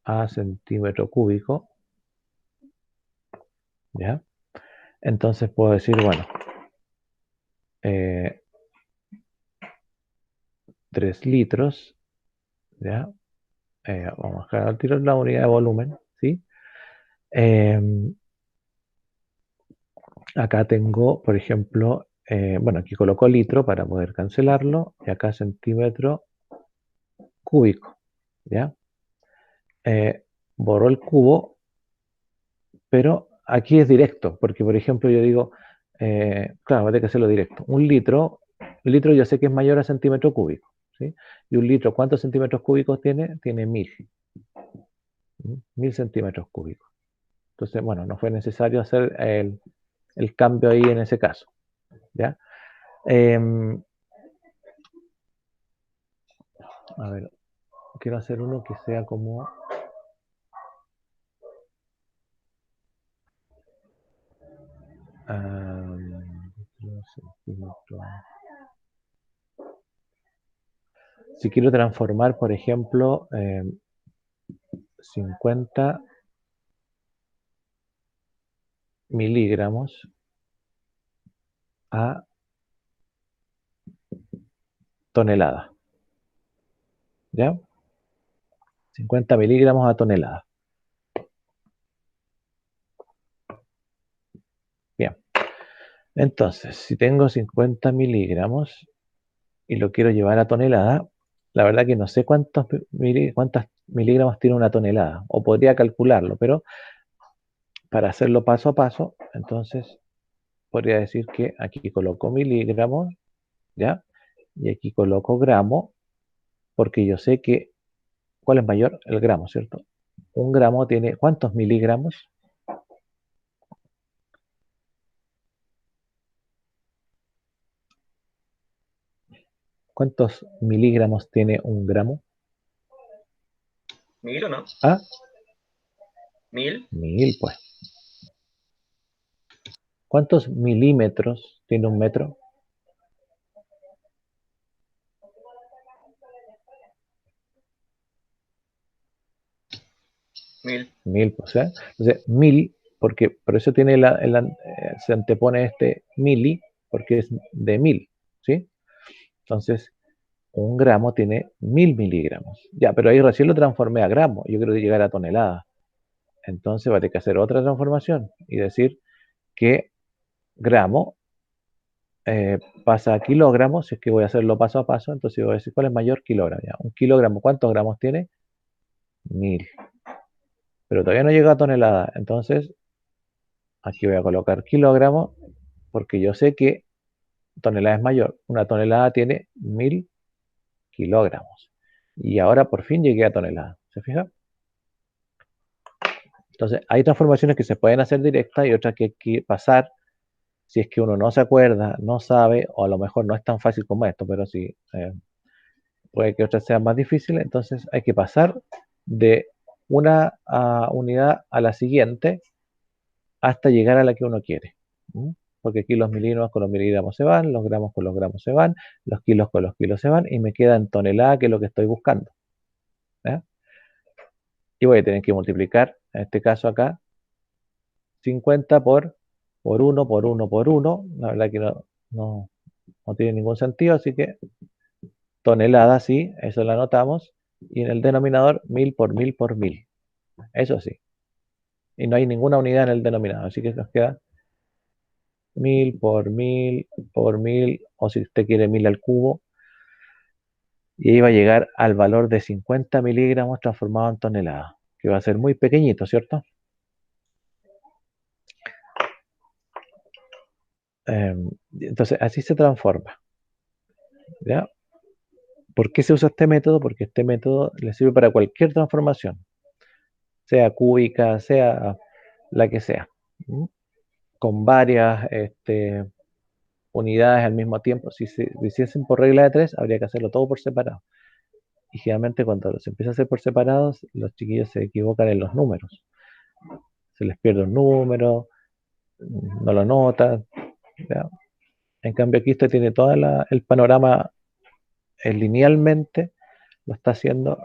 a centímetro cúbico, ¿ya? Entonces puedo decir, bueno, 3 litros, ¿ya? Vamos a dejar al tiro la unidad de volumen, ¿sí? Acá tengo, por ejemplo, bueno, aquí coloco litro para poder cancelarlo, y acá centímetro cúbico, ¿ya? Borro el cubo, pero aquí es directo, porque por ejemplo yo digo, claro, voy a tener que hacerlo directo. Un litro yo sé que es mayor a centímetro cúbico, ¿sí? Y un litro, ¿cuántos centímetros cúbicos tiene? Tiene 1000. 1000 centímetros cúbicos. Entonces, bueno, no fue necesario hacer el cambio ahí en ese caso, ¿ya? A ver, quiero hacer uno que sea como... Si quiero transformar, por ejemplo, 50 miligramos a tonelada, ¿ya? 50 miligramos a tonelada. Bien. Entonces, si tengo 50 miligramos y lo quiero llevar a tonelada, la verdad que no sé cuántas miligramos tiene una tonelada, o podría calcularlo, pero para hacerlo paso a paso, entonces podría decir que aquí coloco miligramos, ¿ya? Y aquí coloco gramo, porque yo sé que, ¿cuál es mayor? El gramo, ¿cierto? Un gramo tiene, ¿cuántos miligramos? ¿Cuántos miligramos tiene un gramo? 1000 o no. ¿Ah? 1000. 1000, pues. ¿Cuántos milímetros tiene un metro? 1000. 1000, pues, ¿eh? Entonces, 1000, porque por eso tiene se antepone este mili, porque es de 1000, ¿sí? Entonces, un gramo tiene 1000 miligramos. Ya, pero ahí recién lo transformé a gramo. Yo quiero llegar a tonelada. Entonces, va a tener que hacer otra transformación y decir que gramo pasa a kilogramos. Si es que voy a hacerlo paso a paso, entonces voy a decir cuál es mayor kilogramo. Ya. Un kilogramo, ¿cuántos gramos tiene? 1000. Pero todavía no llega a tonelada. Entonces, aquí voy a colocar kilogramos porque yo sé que tonelada es mayor. Una tonelada tiene 1000 kilogramos. Y ahora por fin llegué a tonelada. ¿Se fija? Entonces, hay transformaciones que se pueden hacer directas y otras que hay que pasar si es que uno no se acuerda, no sabe, o a lo mejor no es tan fácil como esto, pero sí, puede que otras sean más difíciles. Entonces, hay que pasar de una unidad a la siguiente hasta llegar a la que uno quiere. Porque aquí los miligramos con los miligramos se van, los gramos con los gramos se van, los kilos con los kilos se van, y me queda en tonelada, que es lo que estoy buscando. ¿Ya? Y voy a tener que multiplicar, en este caso acá, 50 por 1, por 1, por 1. La verdad que no tiene ningún sentido, así que tonelada sí, eso lo anotamos. Y en el denominador, 1000 por 1000 por 1000. Eso sí. Y no hay ninguna unidad en el denominador, así que nos queda 1000 por 1000 por 1000, o si usted quiere 1000 al cubo, y ahí va a llegar al valor de 50 miligramos transformado en toneladas, que va a ser muy pequeñito, ¿cierto? Entonces, así se transforma, ¿ya? ¿Por qué se usa este método? Porque este método le sirve para cualquier transformación, sea cúbica, sea la que sea, con varias unidades al mismo tiempo. Si se hiciesen por regla de 3, habría que hacerlo todo por separado. Y generalmente cuando se empieza a hacer por separados, los chiquillos se equivocan en los números. Se les pierde un número, no lo notan, ¿ya? En cambio aquí usted tiene todo el panorama linealmente, lo está haciendo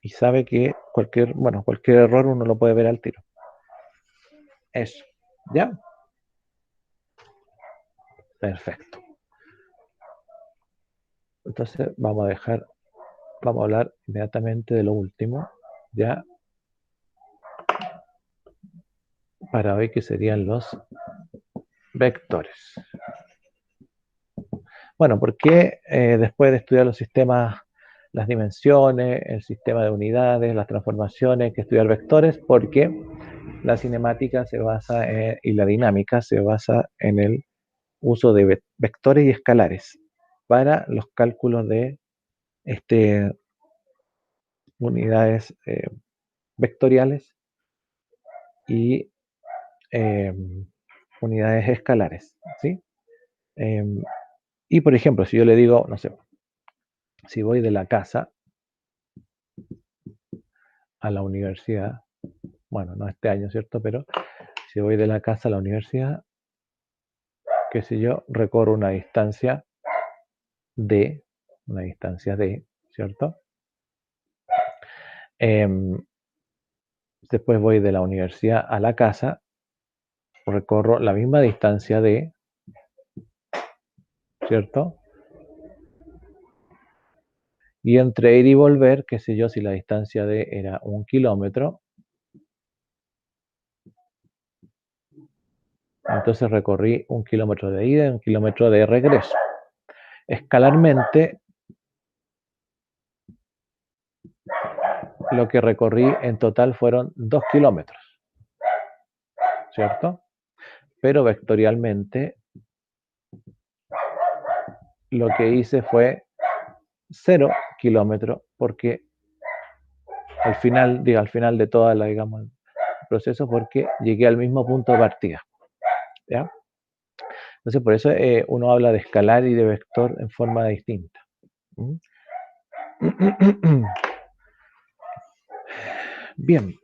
y sabe que cualquier error uno lo puede ver al tiro. Eso, ¿ya? Perfecto. Entonces vamos a hablar inmediatamente de lo último, ¿ya? Para hoy, que serían los vectores. Bueno, ¿por qué después de estudiar los sistemas, las dimensiones, el sistema de unidades, las transformaciones, hay que estudiar vectores? Porque la cinemática se basa y la dinámica se basa en el uso de vectores y escalares para los cálculos de unidades vectoriales y unidades escalares, ¿sí? Y por ejemplo, si yo le digo, no sé, si voy de la casa a la universidad, bueno, no este año, ¿cierto? Pero si voy de la casa a la universidad, qué sé yo, recorro una distancia D, ¿cierto? Después voy de la universidad a la casa, recorro la misma distancia D, ¿cierto? Y entre ir y volver, qué sé yo, si la distancia D era 1 kilómetro, entonces recorrí 1 kilómetro de ida y 1 kilómetro de regreso. Escalarmente, lo que recorrí en total fueron 2 kilómetros, ¿cierto? Pero vectorialmente, lo que hice fue 0 kilómetros, porque al final de toda digamos, el proceso, porque llegué al mismo punto de partida, ¿ya? Entonces, por eso uno habla de escalar y de vector en forma distinta. Bien.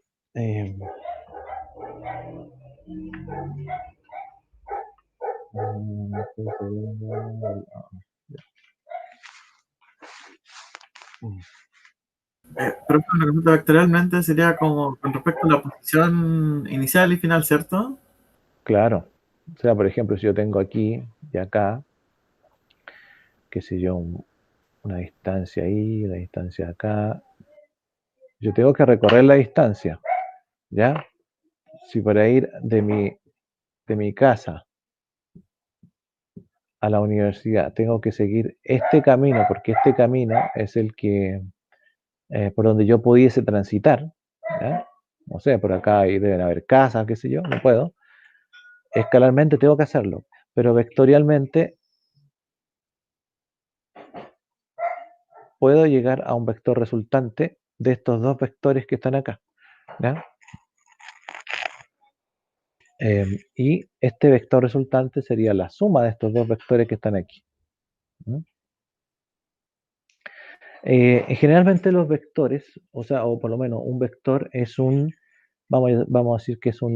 Pero la pregunta vectorialmente sería como con respecto a la posición inicial y final, ¿cierto? Claro. O sea, por ejemplo, si yo tengo aquí y acá, qué sé yo, una distancia ahí, una distancia acá, yo tengo que recorrer la distancia, ¿ya? Si para ir de mi casa a la universidad tengo que seguir este camino, porque este camino es el que por donde yo pudiese transitar, ¿ya? No sé, por acá ahí deben haber casas, qué sé yo, no puedo. Escalarmente tengo que hacerlo, pero vectorialmente puedo llegar a un vector resultante de estos dos vectores que están acá, ¿ya? Y este vector resultante sería la suma de estos dos vectores que están aquí. Generalmente los vectores, o por lo menos un vector es vamos a decir que es un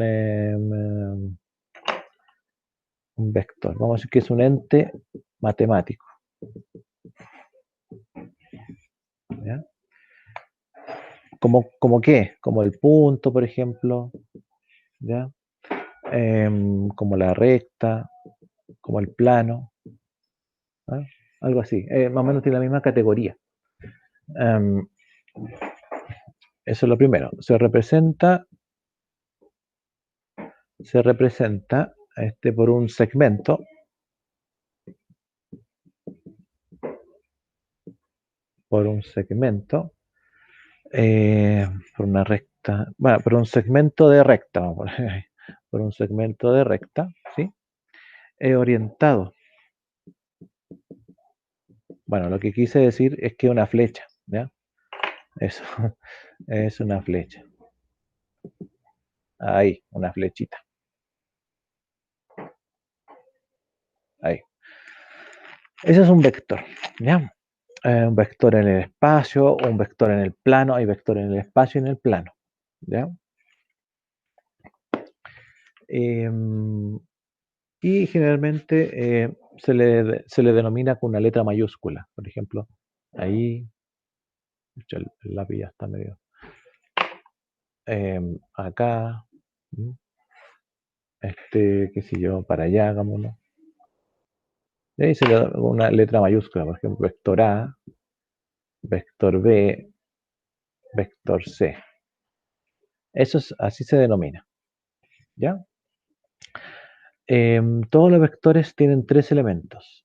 vector, vamos a decir que es un ente matemático, ¿ya? ¿Como qué? Como el punto, por ejemplo, ¿ya? Como la recta, como el plano, ¿ah? Algo así, más o menos tiene la misma categoría. Eso es lo primero. Se representa por un segmento por un segmento, por una recta, bueno, por un segmento de recta, vamos a poner ahí, por un segmento de recta, ¿sí? Orientado. Bueno, lo que quise decir es que una flecha, ¿ya? Eso es una flecha. Ahí, una flechita. Ahí. Ese es un vector, ¿ya? Un vector en el espacio, un vector en el plano, hay vector en el espacio y en el plano, ¿ya? Y generalmente se le denomina con una letra mayúscula. Por ejemplo, ahí, el lápiz ya está medio. Acá, qué sé yo, para allá, hagámoslo. Y ahí se le da una letra mayúscula, por ejemplo, vector A, vector B, vector C. Eso es, así se denomina, ¿ya? Todos los vectores tienen 3 elementos.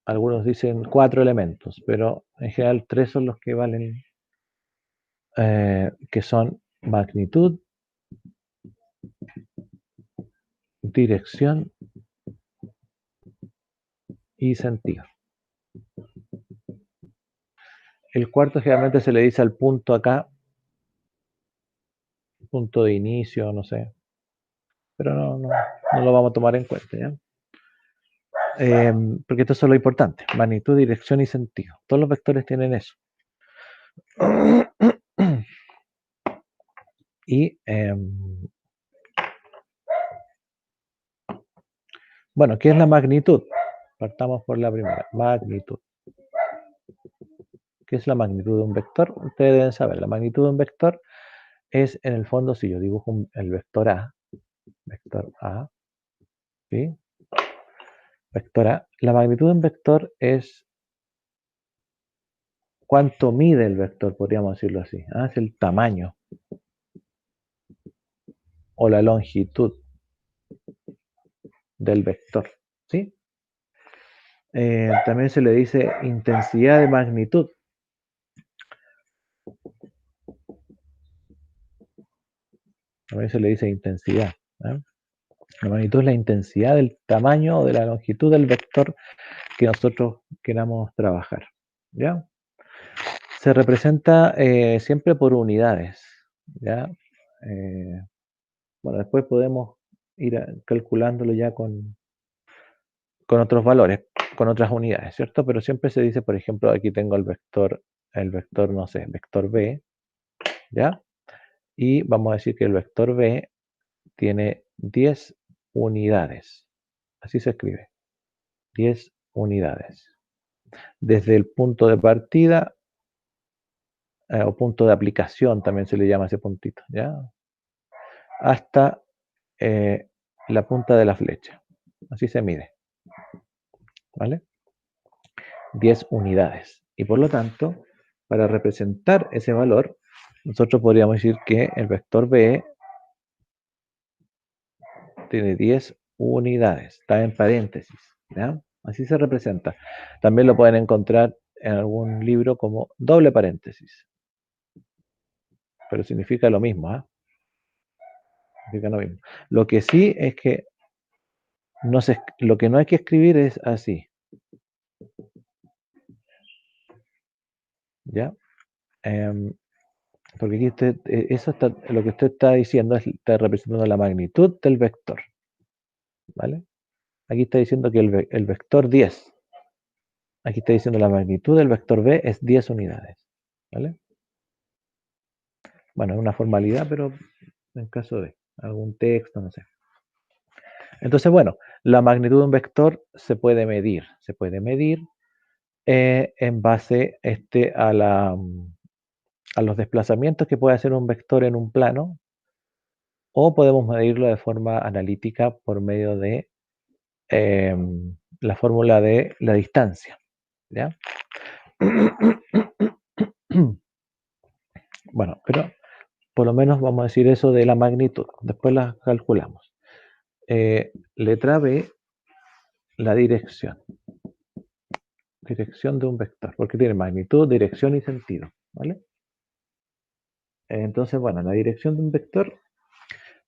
Algunos dicen 4 elementos, pero en general 3 son los que valen, que son magnitud, dirección y sentido. El cuarto generalmente se le dice al punto acá, punto de inicio, no sé, pero no lo vamos a tomar en cuenta, ¿ya? Porque esto es lo importante, magnitud, dirección y sentido. Todos los vectores tienen eso. Y bueno, ¿qué es la magnitud? Partamos por la primera, magnitud. ¿Qué es la magnitud de un vector? Ustedes deben saber, la magnitud de un vector es, en el fondo, si yo dibujo el vector A, ¿sí? Vector A, la magnitud de un vector es cuánto mide el vector, podríamos decirlo así. Es el tamaño o la longitud del vector, ¿sí? También se le dice intensidad de magnitud. También se le dice intensidad. La magnitud es la intensidad del tamaño o de la longitud del vector que nosotros queramos trabajar, ¿ya? Se representa siempre por unidades, ¿ya? Bueno, después podemos ir calculándolo ya con otros valores, con otras unidades, ¿cierto? Pero siempre se dice, por ejemplo, aquí tengo el vector, no sé, vector B, ¿ya? Y vamos a decir que el vector B tiene 10 unidades. Así se escribe. 10 unidades. Desde el punto de partida, o punto de aplicación, también se le llama ese puntito, ¿ya? Hasta la punta de la flecha. Así se mide. ¿Vale? 10 unidades. Y por lo tanto, para representar ese valor, nosotros podríamos decir que el vector B tiene 10 unidades. Está en paréntesis, ¿ya? Así se representa. También lo pueden encontrar en algún libro como doble paréntesis. Pero significa lo mismo, ¿ah? Significa lo mismo. Lo que sí es que lo que no hay que escribir es así. ¿Ya? Porque aquí lo que usted está diciendo está representando la magnitud del vector. ¿Vale? Aquí está diciendo que el vector 10. Aquí está diciendo la magnitud del vector B es 10 unidades. ¿Vale? Bueno, es una formalidad, pero en caso de algún texto, no sé. Entonces, bueno, la magnitud de un vector se puede medir. Se puede medir en base a los desplazamientos que puede hacer un vector en un plano, o podemos medirlo de forma analítica por medio de la fórmula de la distancia, ¿ya? Bueno, pero por lo menos vamos a decir eso de la magnitud, después la calculamos. Letra B, la dirección. Dirección de un vector, porque tiene magnitud, dirección y sentido, ¿vale? Entonces, bueno, la dirección de un vector,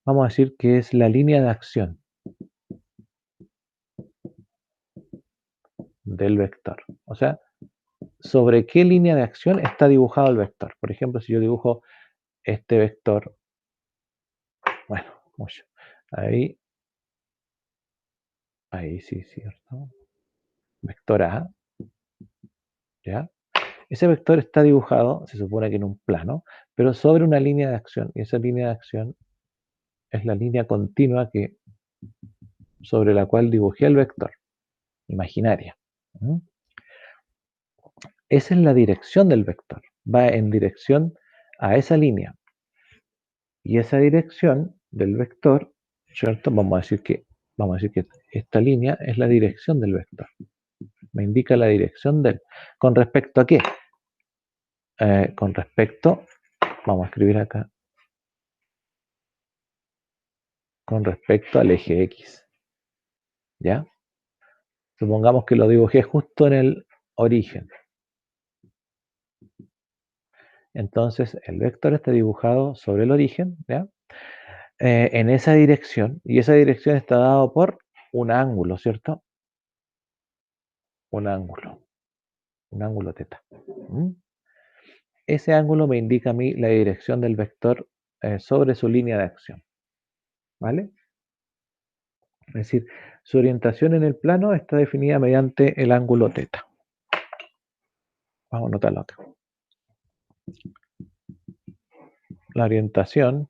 vamos a decir que es la línea de acción del vector. O sea, sobre qué línea de acción está dibujado el vector. Por ejemplo, si yo dibujo este vector, bueno, mucho, ahí sí, cierto. Vector A, ¿ya? Ese vector está dibujado, se supone que en un plano, pero sobre una línea de acción. Y esa línea de acción es la línea continua sobre la cual dibujé el vector, imaginaria. ¿Mm? Esa es la dirección del vector. Va en dirección a esa línea. Y esa dirección del vector, ¿cierto? Vamos a decir que esta línea es la dirección del vector. Me indica la dirección del. ¿Con respecto a qué? Con respecto, vamos a escribir acá, con respecto al eje X. ¿Ya? Supongamos que lo dibujé justo en el origen. Entonces, el vector está dibujado sobre el origen, ¿ya? En esa dirección, y esa dirección está dado por un ángulo, ¿cierto? Un ángulo teta. ¿Mm? Ese ángulo me indica a mí la dirección del vector sobre su línea de acción, ¿vale? Es decir, su orientación en el plano está definida mediante el ángulo teta. Vamos a anotarlo acá. La orientación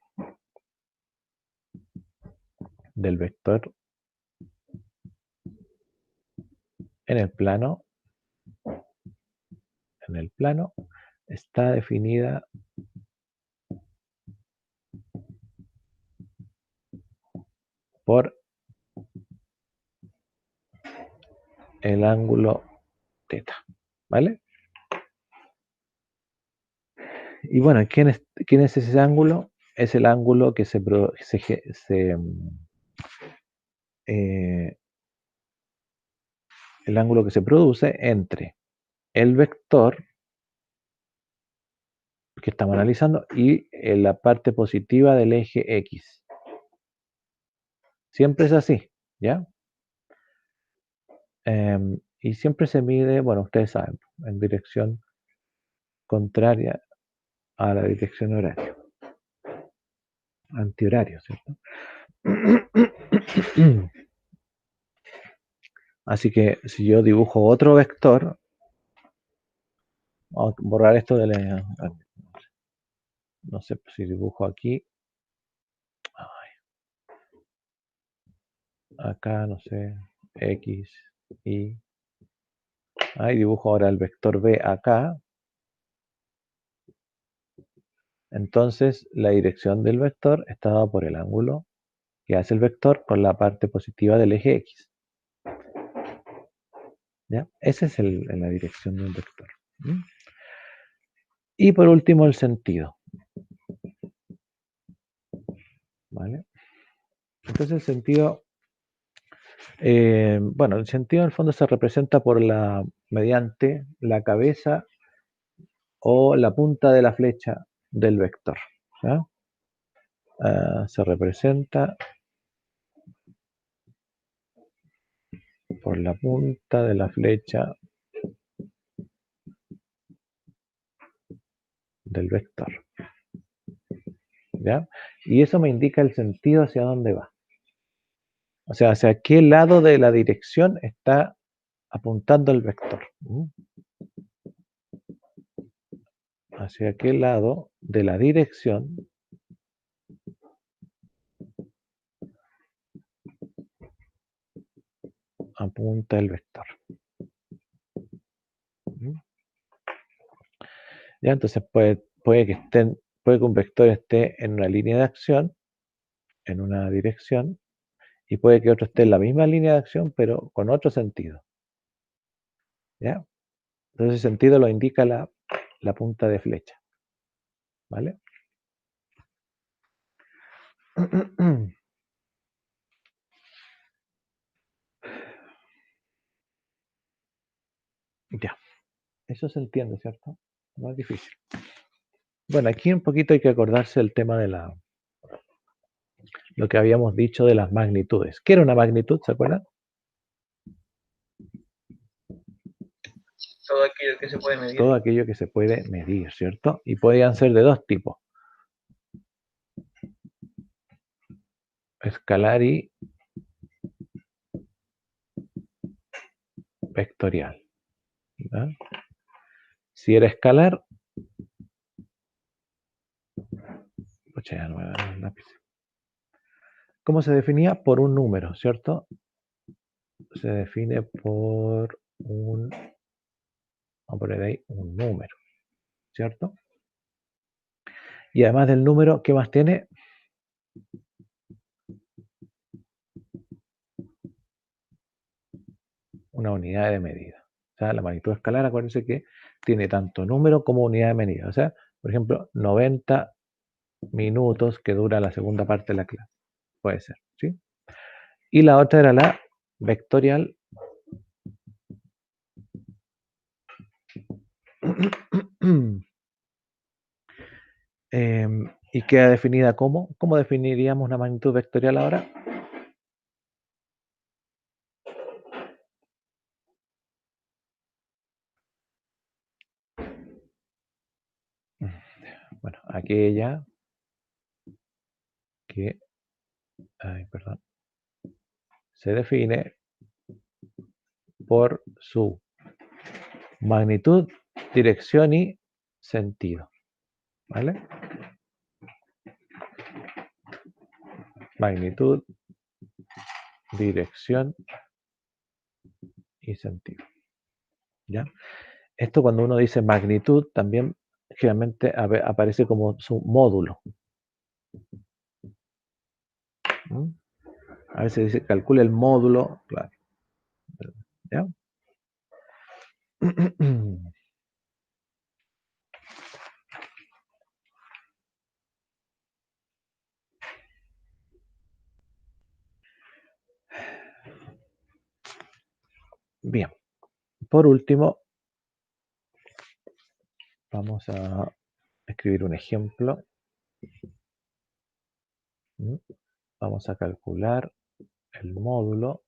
del vector en el plano está definida por el ángulo teta, ¿vale? Y bueno, ¿quién es ese ángulo? Es el ángulo que el ángulo que se produce entre el vector que estamos analizando y la parte positiva del eje X. Siempre es así, ¿ya? Y siempre se mide, bueno, ustedes saben, en dirección contraria a la dirección horaria. Antihorario, ¿cierto? Así que si yo dibujo otro vector, vamos a borrar esto de la... No sé si dibujo aquí. Acá, no sé, X, Y. Ahí dibujo ahora el vector B acá. Entonces, la dirección del vector está dada por el ángulo que hace el vector con la parte positiva del eje X. ¿Ya? Esa es la dirección de un vector. ¿Mm? Y por último, el sentido. ¿Vale? Entonces, el sentido, bueno, el sentido en el fondo se representa mediante la cabeza o la punta de la flecha del vector. ¿Ya? Se representa por la punta de la flecha del vector. ¿Ya? Y eso me indica el sentido hacia dónde va. O sea, hacia qué lado de la dirección está apuntando el vector. Hacia qué lado de la dirección apunta el vector. ¿Ya? Entonces puede que un vector esté en una línea de acción, en una dirección, y puede que otro esté en la misma línea de acción, pero con otro sentido. ¿Ya? Entonces ese sentido lo indica la punta de flecha. ¿Vale? Ya. Eso se entiende, ¿cierto? No es difícil. Bueno, aquí un poquito hay que acordarse del tema de lo que habíamos dicho de las magnitudes. ¿Qué era una magnitud? ¿Se acuerdan? Todo aquello que se puede medir. Todo aquello que se puede medir, ¿cierto? Y podían ser de dos tipos. Escalar y vectorial. ¿Ya? Si era escalar, pucha, ya no me da el lápiz. ¿Cómo se definía? Por un número, ¿cierto? Se define por un, vamos a poner ahí un número, ¿cierto? Y además del número, ¿qué más tiene? Una unidad de medida. O sea, la magnitud escalar, acuérdense que tiene tanto número como unidad de medida. O sea, por ejemplo, 90 minutos que dura la segunda parte de la clase. Puede ser, ¿sí? Y la otra era la vectorial. Y queda definida como. ¿Cómo definiríamos una magnitud vectorial ahora? Bueno, aquella que se define por su magnitud, dirección y sentido. ¿Vale? Magnitud, dirección y sentido. ¿Ya? Esto cuando uno dice magnitud también generalmente aparece como su módulo. ¿Mm? A veces dice calcula el módulo, claro. ¿Ya? Bien. Por último, vamos a escribir un ejemplo. Vamos a calcular el módulo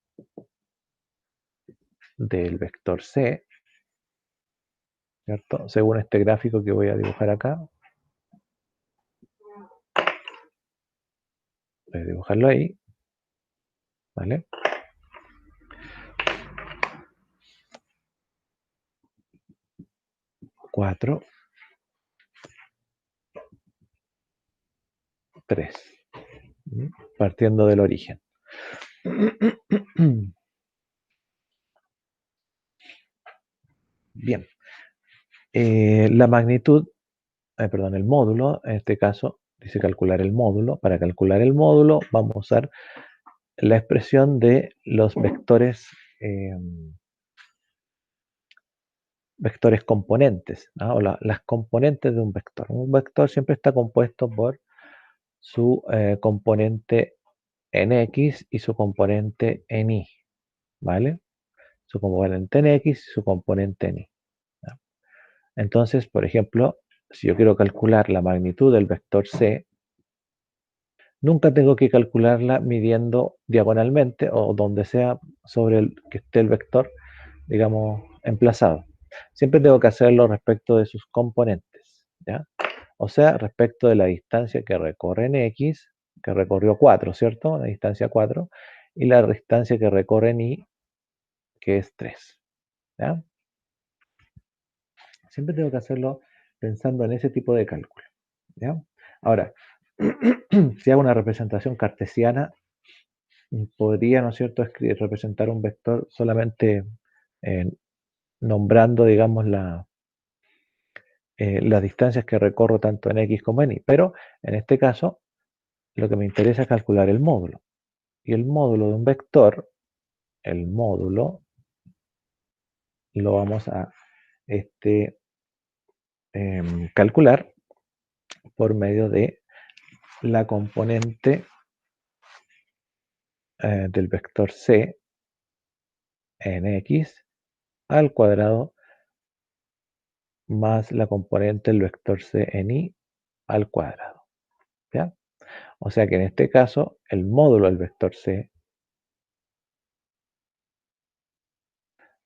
del vector C, ¿cierto? Según este gráfico que voy a dibujar acá. Voy a dibujarlo ahí, ¿vale? Cuatro, 3, partiendo del origen. Bien. La magnitud, el módulo, en este caso, dice calcular el módulo. Para calcular el módulo vamos a usar la expresión de los vectores vectores componentes, ¿no? O las componentes de un vector. Un vector siempre está compuesto por su componente en X y su componente en Y, ¿vale? Su componente en X y su componente en Y. ¿No? Entonces, por ejemplo, si yo quiero calcular la magnitud del vector C, nunca tengo que calcularla midiendo diagonalmente o donde sea sobre el que esté el vector, digamos, emplazado. Siempre tengo que hacerlo respecto de sus componentes, ¿ya? O sea, respecto de la distancia que recorre en X, que recorrió 4, ¿cierto? La distancia 4, y la distancia que recorre en Y, que es 3, ¿ya? Siempre tengo que hacerlo pensando en ese tipo de cálculo, ¿ya? Ahora, si hago una representación cartesiana, podría, ¿no es cierto?, representar un vector solamente nombrando, digamos, las distancias que recorro tanto en X como en Y. Pero en este caso, lo que me interesa es calcular el módulo. Y el módulo de un vector, el módulo, lo vamos a calcular por medio de la componente del vector C en X al cuadrado más la componente del vector C en I al cuadrado. ¿Ya? O sea que en este caso, el módulo del vector C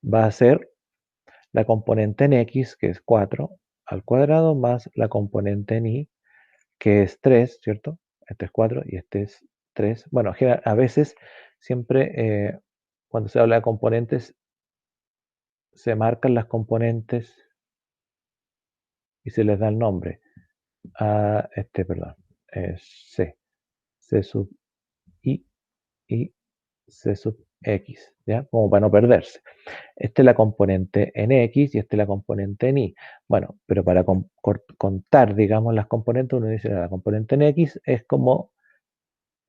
va a ser la componente en X, que es 4 al cuadrado, más la componente en Y, que es 3, ¿cierto? Este es 4 y este es 3. Bueno, a veces, siempre, cuando se habla de componentes, se marcan las componentes y se les da el nombre. Perdón, es C sub I y C sub X, ¿ya? Como para no perderse. Esta es la componente en X y esta es la componente en Y. Bueno, pero para contar, digamos, las componentes, uno dice, la componente en X es como,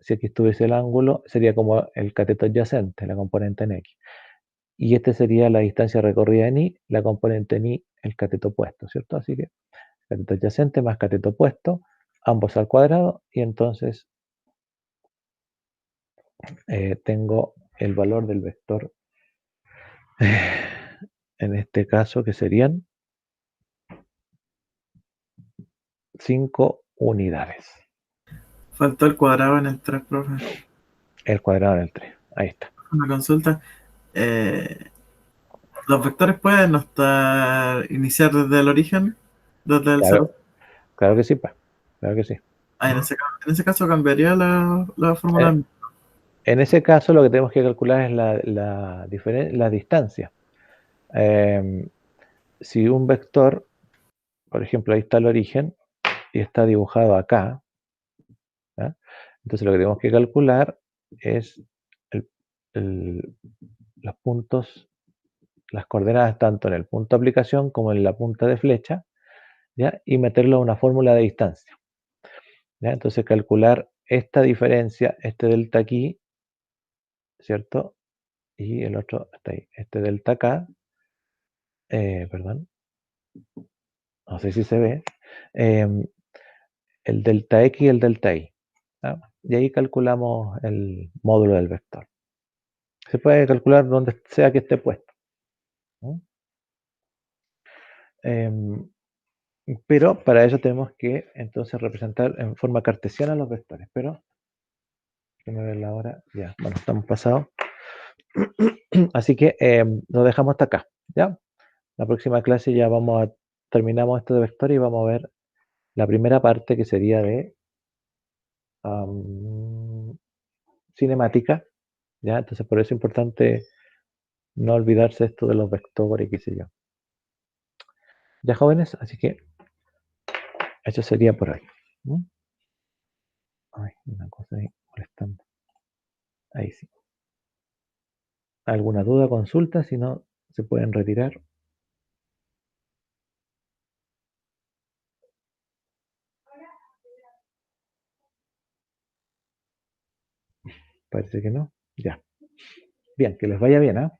si aquí estuviese el ángulo, sería como el cateto adyacente, la componente en X. Y este sería la distancia recorrida en Y, la componente en Y, el cateto opuesto, ¿cierto? Así que cateto adyacente más cateto opuesto, ambos al cuadrado, y entonces tengo el valor del vector, en este caso, que serían 5 unidades. Faltó el cuadrado en el 3, profe. El cuadrado en el 3. Ahí está. Una consulta. Eh, ¿Los vectores pueden no estar iniciar desde el origen? ¿Desde el Claro, cero? claro que sí, pues. Claro que sí. Ah, en ese caso cambiaría la fórmula. En ese caso, lo que tenemos que calcular es la distancia. Si un vector, por ejemplo, ahí está el origen y está dibujado acá, ¿ya? Entonces lo que tenemos que calcular es el- el- los puntos, las coordenadas tanto en el punto de aplicación como en la punta de flecha, ¿ya? Y meterlo a una fórmula de distancia, ¿ya? Entonces calcular esta diferencia, este delta aquí, ¿cierto? Y el otro está ahí, este delta acá, perdón, no sé si se ve, em, el delta X y el delta Y, ¿ya? Y ahí calculamos el módulo del vector. Se puede calcular donde sea que esté puesto, ¿no? Em, pero para eso tenemos que entonces representar en forma cartesiana los vectores. Pero, déjenme ver la hora, ya, bueno, estamos pasados. Así que lo dejamos hasta acá, ¿ya? La próxima clase ya terminamos esto de vectores y vamos a ver la primera parte, que sería de cinemática, ¿ya? Entonces por eso es importante no olvidarse esto de los vectores, qué sé yo. Ya, jóvenes, así que eso sería por hoy, ¿no? Ay, una cosa ahí molestando. Ahí sí. ¿Alguna duda, consulta? Si no, se pueden retirar. Parece que no. Ya. Bien, que les vaya bien, ¿ah?